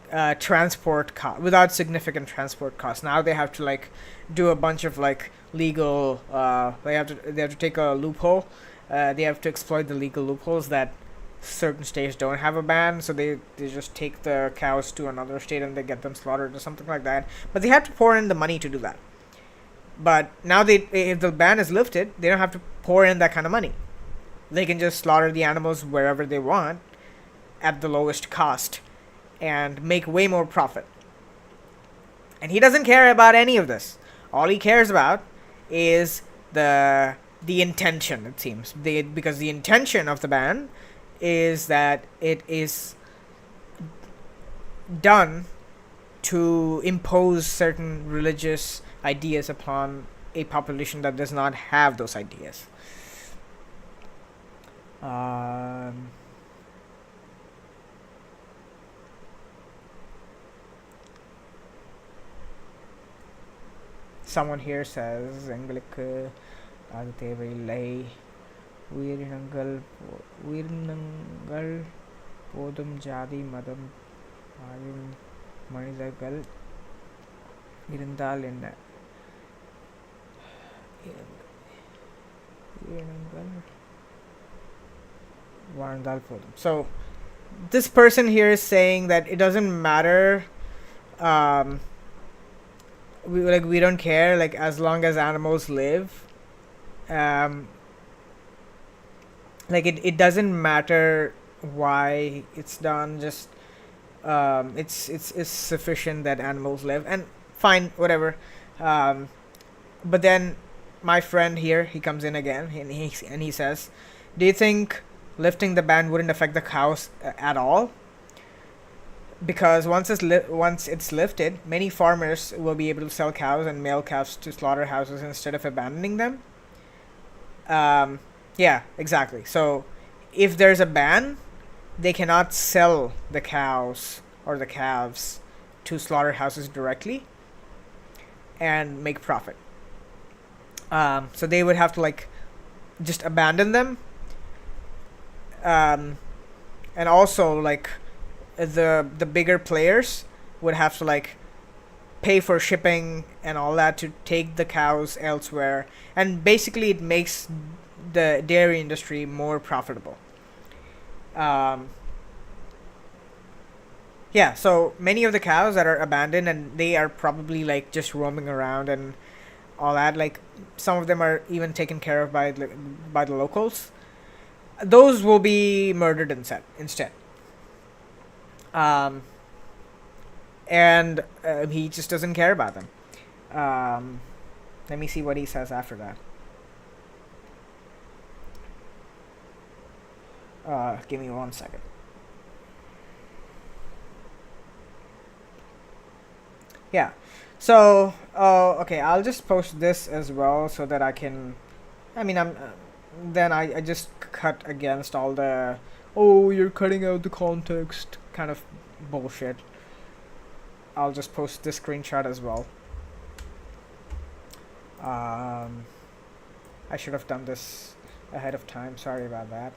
without significant transport costs. Now they have to like do a bunch of like legal. They have to take a loophole. They have to exploit the legal loopholes that certain states don't have a ban, so they just take the cows to another state and they get them slaughtered or something like that. But they have to pour in the money to do that. But now if the ban is lifted, they don't have to pour in that kind of money. They can just slaughter the animals wherever they want at the lowest cost and make way more profit. And he doesn't care about any of this. All he cares about is the intention, it seems. Because the intention of the ban is that it is done to impose certain religious ideas upon a population that does not have those ideas. Someone here says எங்களுக்கு அது தேவையில்லை உயிரினங்கள் போதும் ஜாதி மதம் வாழும் மனிதர்கள் இருந்தால் என்ன உயிரினங்கள் வாழ்ந்தால் போதும். So this person here is saying that it doesn't matter, we don't care, like as long as animals live, like it doesn't matter why it's done, just it's sufficient that animals live, and fine, whatever. But then my friend here, he comes in again and he says, do you think lifting the ban wouldn't affect the cows at all? Because once it's lifted, many farmers will be able to sell cows and male calves to slaughterhouses instead of abandoning them. Yeah, exactly. So if there's a ban, they cannot sell the cows or the calves to slaughterhouses directly and make profit. So they would have to like just abandon them. And also like the bigger players would have to like pay for shipping and all that to take the cows elsewhere, and basically it makes the dairy industry more profitable. Yeah, so many of the cows that are abandoned and they are probably like just roaming around and all that, like some of them are even taken care of by the locals. Those will be murdered instead. And he just doesn't care about them. Let me see what he says after that. Give me 1 second. Yeah. So, okay, I'll just post this as well so that I can. I mean, then I just cut against all the, oh, you're cutting out the context kind of bullshit. I'll just post this screenshot as well. I should have done this ahead of time. Sorry about that.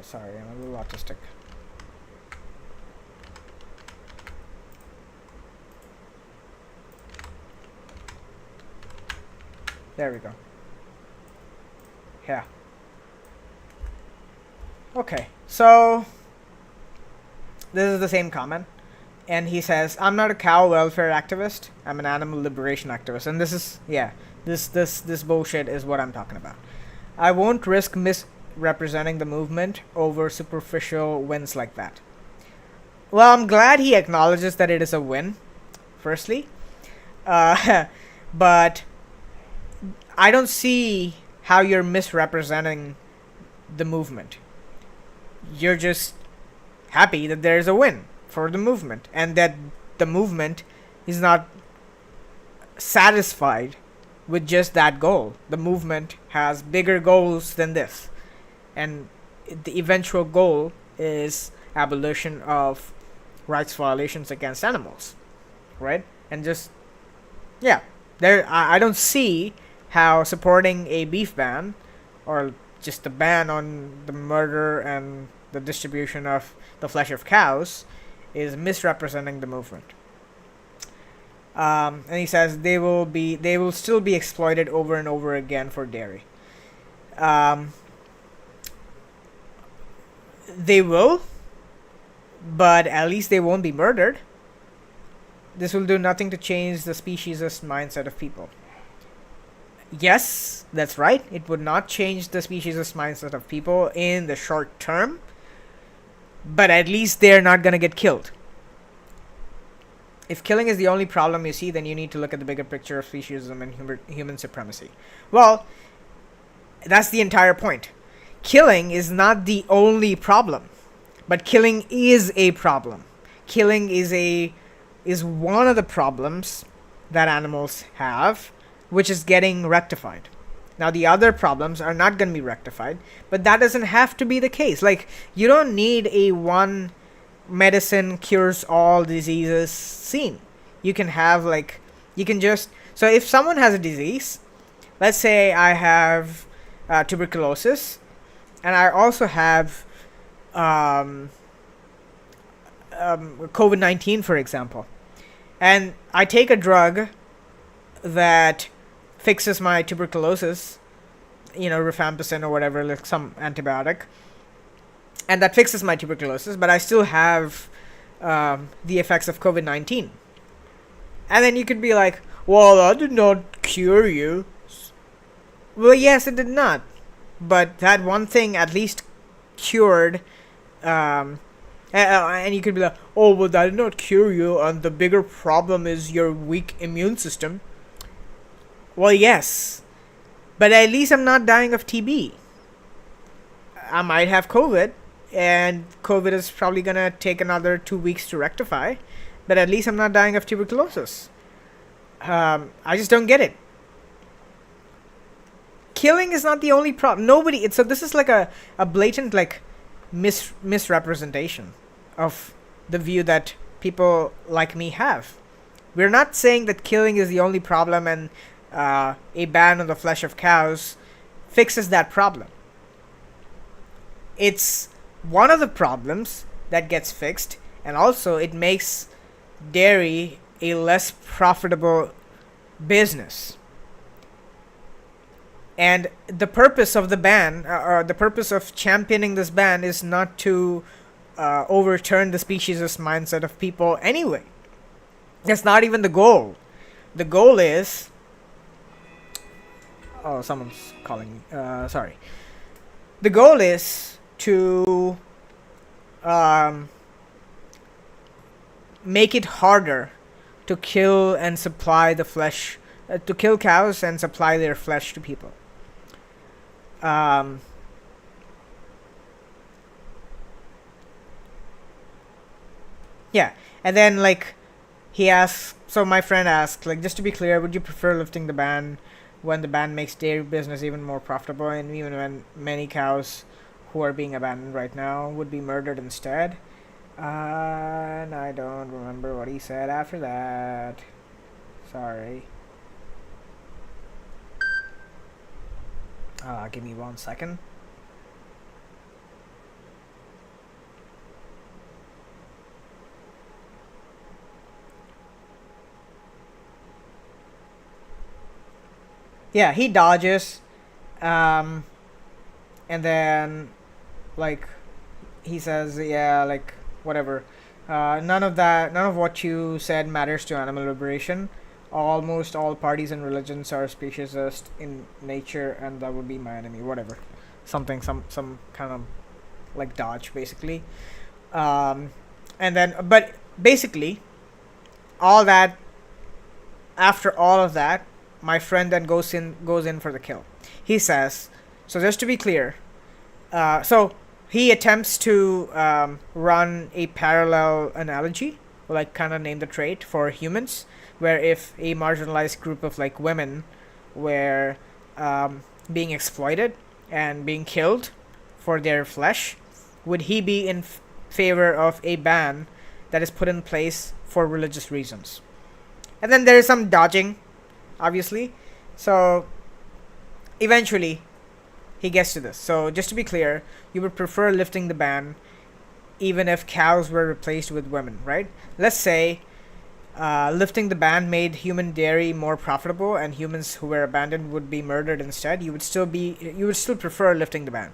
Sorry, I'm a little autistic. There we go. Yeah. Okay, so this is the same comment, and he says, I'm not a cow welfare activist, I'm an animal liberation activist. And this is, yeah, this bullshit is what I'm talking about. I won't risk misrepresenting the movement over superficial wins like that. Well, I'm glad he acknowledges that it is a win, firstly. But I don't see how you're misrepresenting the movement. You're just happy that there's a win for the movement, and that the movement is not satisfied with just that goal. The movement has bigger goals than this, and the eventual goal is abolition of rights violations against animals, right? And just Yeah, there. I don't see how supporting a beef ban, or just the ban on the murder and the distribution of the flesh of cows, is misrepresenting the movement. And he says they will still be exploited over and over again for dairy. Um, they will, but at least they won't be murdered. This will do nothing to change the speciesist mindset of people. Yes, that's right. It would not change the speciesist mindset of people in the short term, but at least they're not going to get killed. If killing is the only problem you see, then you need to look at the bigger picture of speciesism and human supremacy. Well, that's the entire point. Killing is not the only problem, but killing is a problem. Killing is one of the problems that animals have, which is getting rectified. Now, the other problems are not going to be rectified, but that doesn't have to be the case. Like, you don't need a one medicine cures all diseases scene. You can have, like, you can just, so if someone has a disease, let's say I have tuberculosis, and I also have COVID-19, for example, and I take a drug that fixes my tuberculosis, rifampicin or whatever, like some antibiotic, and that fixes my tuberculosis, but I still have the effects of COVID-19. And then you could be like, well, that did not cure you. Well, yes, it did not. But that one thing at least cured. And you could be like, oh, well, that did not cure you, and the bigger problem is your weak immune system. Well, yes. But at least I'm not dying of TB. I might have COVID, and COVID is probably going to take another 2 weeks to rectify, but at least I'm not dying of tuberculosis. I just don't get it. Killing is not the only problem. So this is like a blatant, like, misrepresentation of the view that people like me have. We're not saying that killing is the only problem and a ban on the flesh of cows fixes that problem. It's one of the problems that gets fixed, and also it makes dairy a less profitable business. And the purpose of the ban, or the purpose of championing this ban, is not to overturn the speciesist mindset of people anyway. That's not even the goal. The goal is... Oh, someone's calling me. Sorry. The goal is to make it harder to kill and supply the flesh, to kill cows and supply their flesh to people. Yeah, and then, like, he asks, so my friend asked, like, just to be clear, would you prefer lifting the ban when the ban makes dairy business even more profitable, and even when many cows who are being abandoned right now would be murdered instead? And I don't remember what he said after that. Sorry. Give me 1 second. Yeah, he dodges, and then, like, he says, yeah, like, whatever. None of what you said matters to animal liberation. Almost all parties and religions are speciesist in nature, and that would be my enemy. Whatever, some kind of, like, dodge, basically. And then, but basically, all that. After all of that, my friend then goes in for the kill. He says, so just to be clear, so he attempts to run a parallel analogy, like, kind of name the trait for humans, where if a marginalized group of, like, women were being exploited and being killed for their flesh, would he be in favor of a ban that is put in place for religious reasons? And then there is some dodging obviously. So eventually he gets to this. So just to be clear, you would prefer lifting the ban even if cows were replaced with women, right? Let's say lifting the ban made human dairy more profitable and humans who were abandoned would be murdered instead. You would still prefer lifting the ban.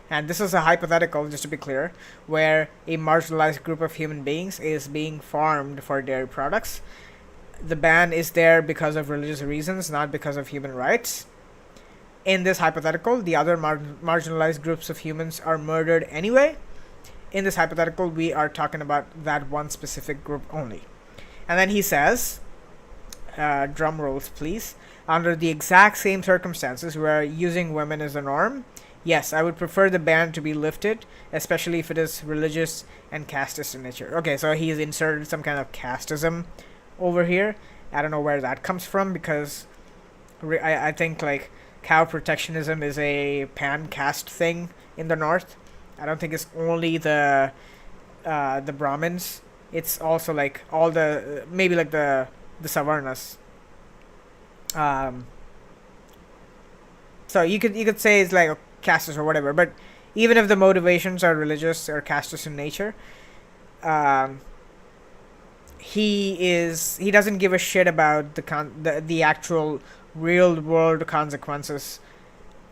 And this is a hypothetical, just to be clear, where a marginalized group of human beings is being farmed for dairy products. The ban is there because of religious reasons, not because of human rights. In this hypothetical, the other marginalized groups of humans are murdered anyway. In this hypothetical, we are talking about that one specific group only. And then he says, drum rolls please, under the exact same circumstances where using women is the norm, yes, I would prefer the ban to be lifted, especially if it is religious and casteist in nature. Okay, so he's inserted some kind of casteism over here. I don't know where that comes from, because I think like cow protectionism is a pan-caste thing in the north. I don't think it's only the Brahmins. It's also like all the maybe like the Savarnas. So you could say it's like casteist or whatever, but even if the motivations are religious or casteist in nature, he doesn't give a shit about the actual real world consequences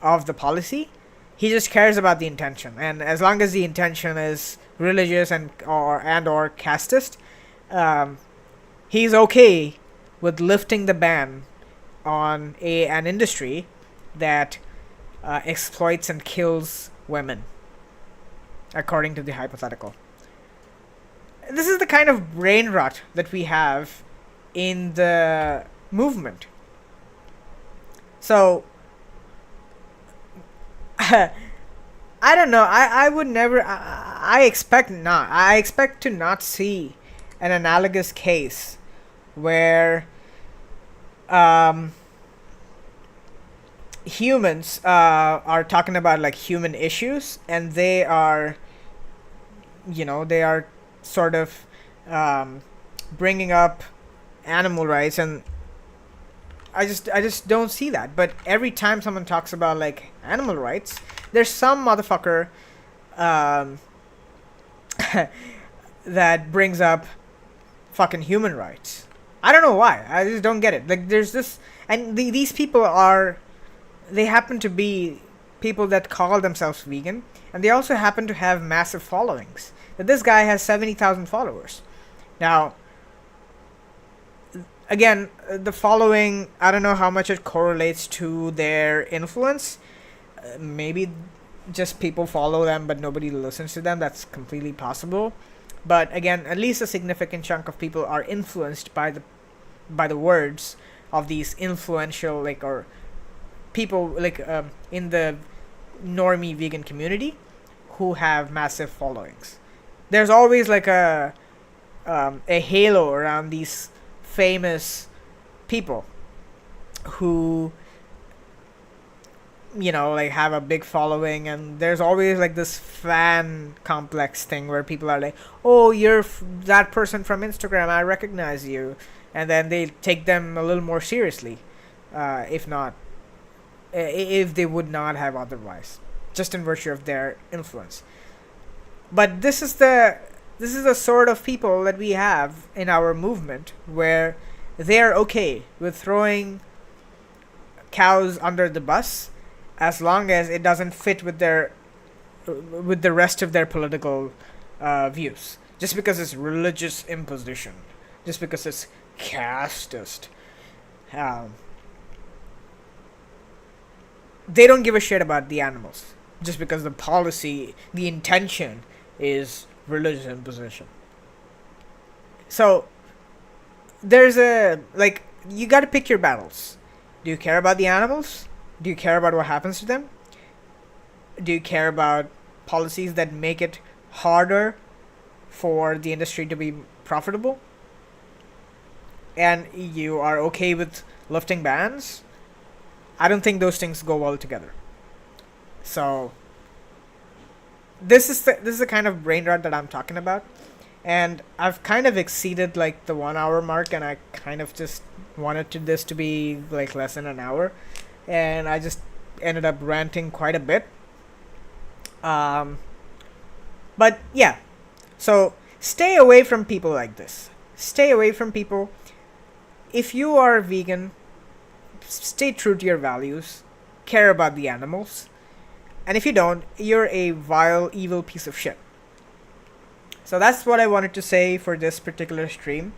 of the policy. He just cares about the intention, and as long as the intention is religious and or casteist, he's okay with lifting the ban on an industry that exploits and kills women, according to the hypothetical. This is the kind of brain rot that we have in the movement. So I don't know. I would never. I expect not. I expect to not see an analogous case where humans are talking about like human issues, and they are, they are sort of bringing up animal rights, and I just don't see that. But every time someone talks about like animal rights, there's some motherfucker that brings up fucking human rights. I don't know why. I just don't get it. Like there's this, and these people they happen to be people that call themselves vegan, and they also happen to have massive followings. That this guy has 70,000 followers. Now, again, the following, I don't know how much it correlates to their influence. Maybe just people follow them but nobody listens to them. That's completely possible. But again, at least a significant chunk of people are influenced by the words of these influential, like, or people like in the normie vegan community who have massive followings. There's always like a halo around these famous people who like have a big following, and there's always like this fan complex thing where people are like, oh, you're that person from Instagram, I recognize you, and then they take them a little more seriously, if they would not have otherwise, just in virtue of their influence. But this is the sort of people that we have in our movement, where they're okay with throwing cows under the bus as long as it doesn't fit with the rest of their political views. Just because it's religious imposition, just because it's casteist, they don't give a shit about the animals. Just because the policy, the intention is religious imposition. So there's you gotta pick your battles. Do you care about the animals? Do you care about what happens to them? Do you care about policies that make it harder for the industry to be profitable? And you are okay with lifting bans? I don't think those things go well together. So this is the kind of brain rot that I'm talking about. and I've kind of exceeded like the 1 hour mark, and I kind of just wanted this to be like less than an hour, and I just ended up ranting quite a bit. But yeah, so stay away from people like this. Stay away from people. If you are vegan, stay true to your values, care about the animals, and if you don't, you're a vile, evil piece of shit. So that's what I wanted to say for this particular stream.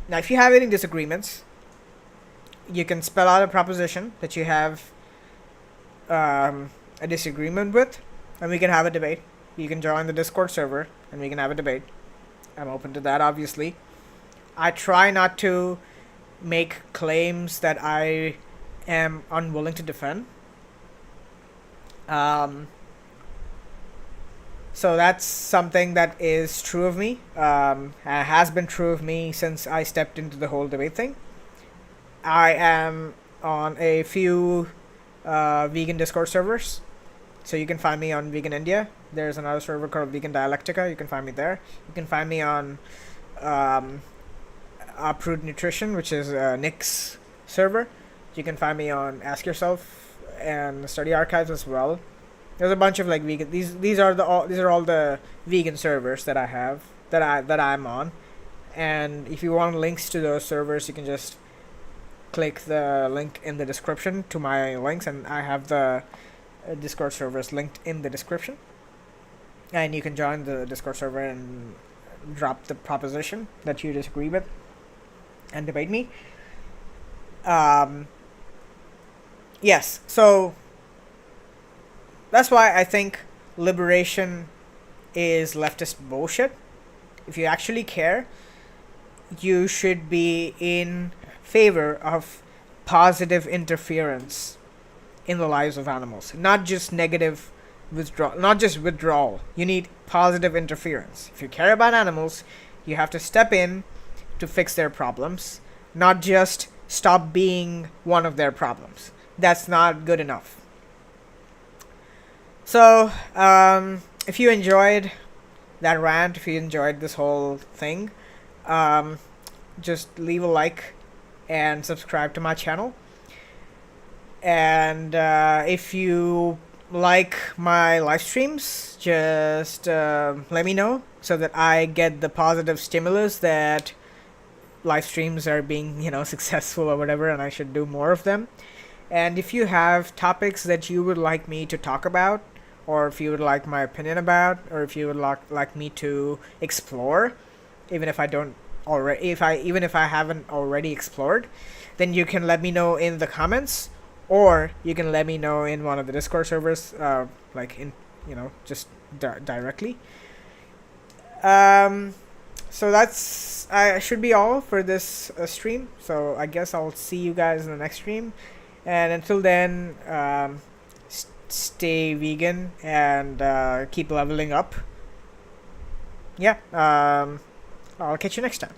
Now, if you have any disagreements, you can spell out a proposition that you have a disagreement with, and we can have a debate. You can join the Discord server, and we can have a debate. I'm open to that, obviously. I try not to make claims that I am unwilling to defend. So that's something that is true of me. Has been true of me since I stepped into the whole debate thing. I am on a few vegan Discord servers. So you can find me on Vegan India. There's another server called Vegan Dialectica. You can find me there. You can find me on Appoota Nutrition, which is Nick's server. You can find me on Ask Yourself and Study Archives as well. There's a bunch of like vegan. These are all the vegan servers that I have that I'm on. And if you want links to those servers, you can just click the link in the description to my links, and I have the Discord servers linked in the description. And you can join the Discord server and drop the proposition that you disagree with and debate me. Yes, so that's why I think liberation is leftist bullshit. If you actually care, you should be in favor of positive interference in the lives of animals, not just negative withdrawal, not just withdrawal. You need positive interference. If you care about animals, you have to step in to fix their problems, not just stop being one of their problems. That's not good enough. So, if you enjoyed that rant, if you enjoyed this whole thing, just leave a like and subscribe to my channel. And if you like my live streams, just let me know so that I get the positive stimulus that live streams are being, successful or whatever, and I should do more of them. And if you have topics that you would like me to talk about, or if you would like my opinion about, or if you would like me to explore, even if I haven't already explored, then you can let me know in the comments, or you can let me know in one of the Discord servers, just directly. So that's should be all for this stream. So I guess I'll see you guys in the next stream, and until then, stay vegan and keep leveling up. Yeah, I'll catch you next time.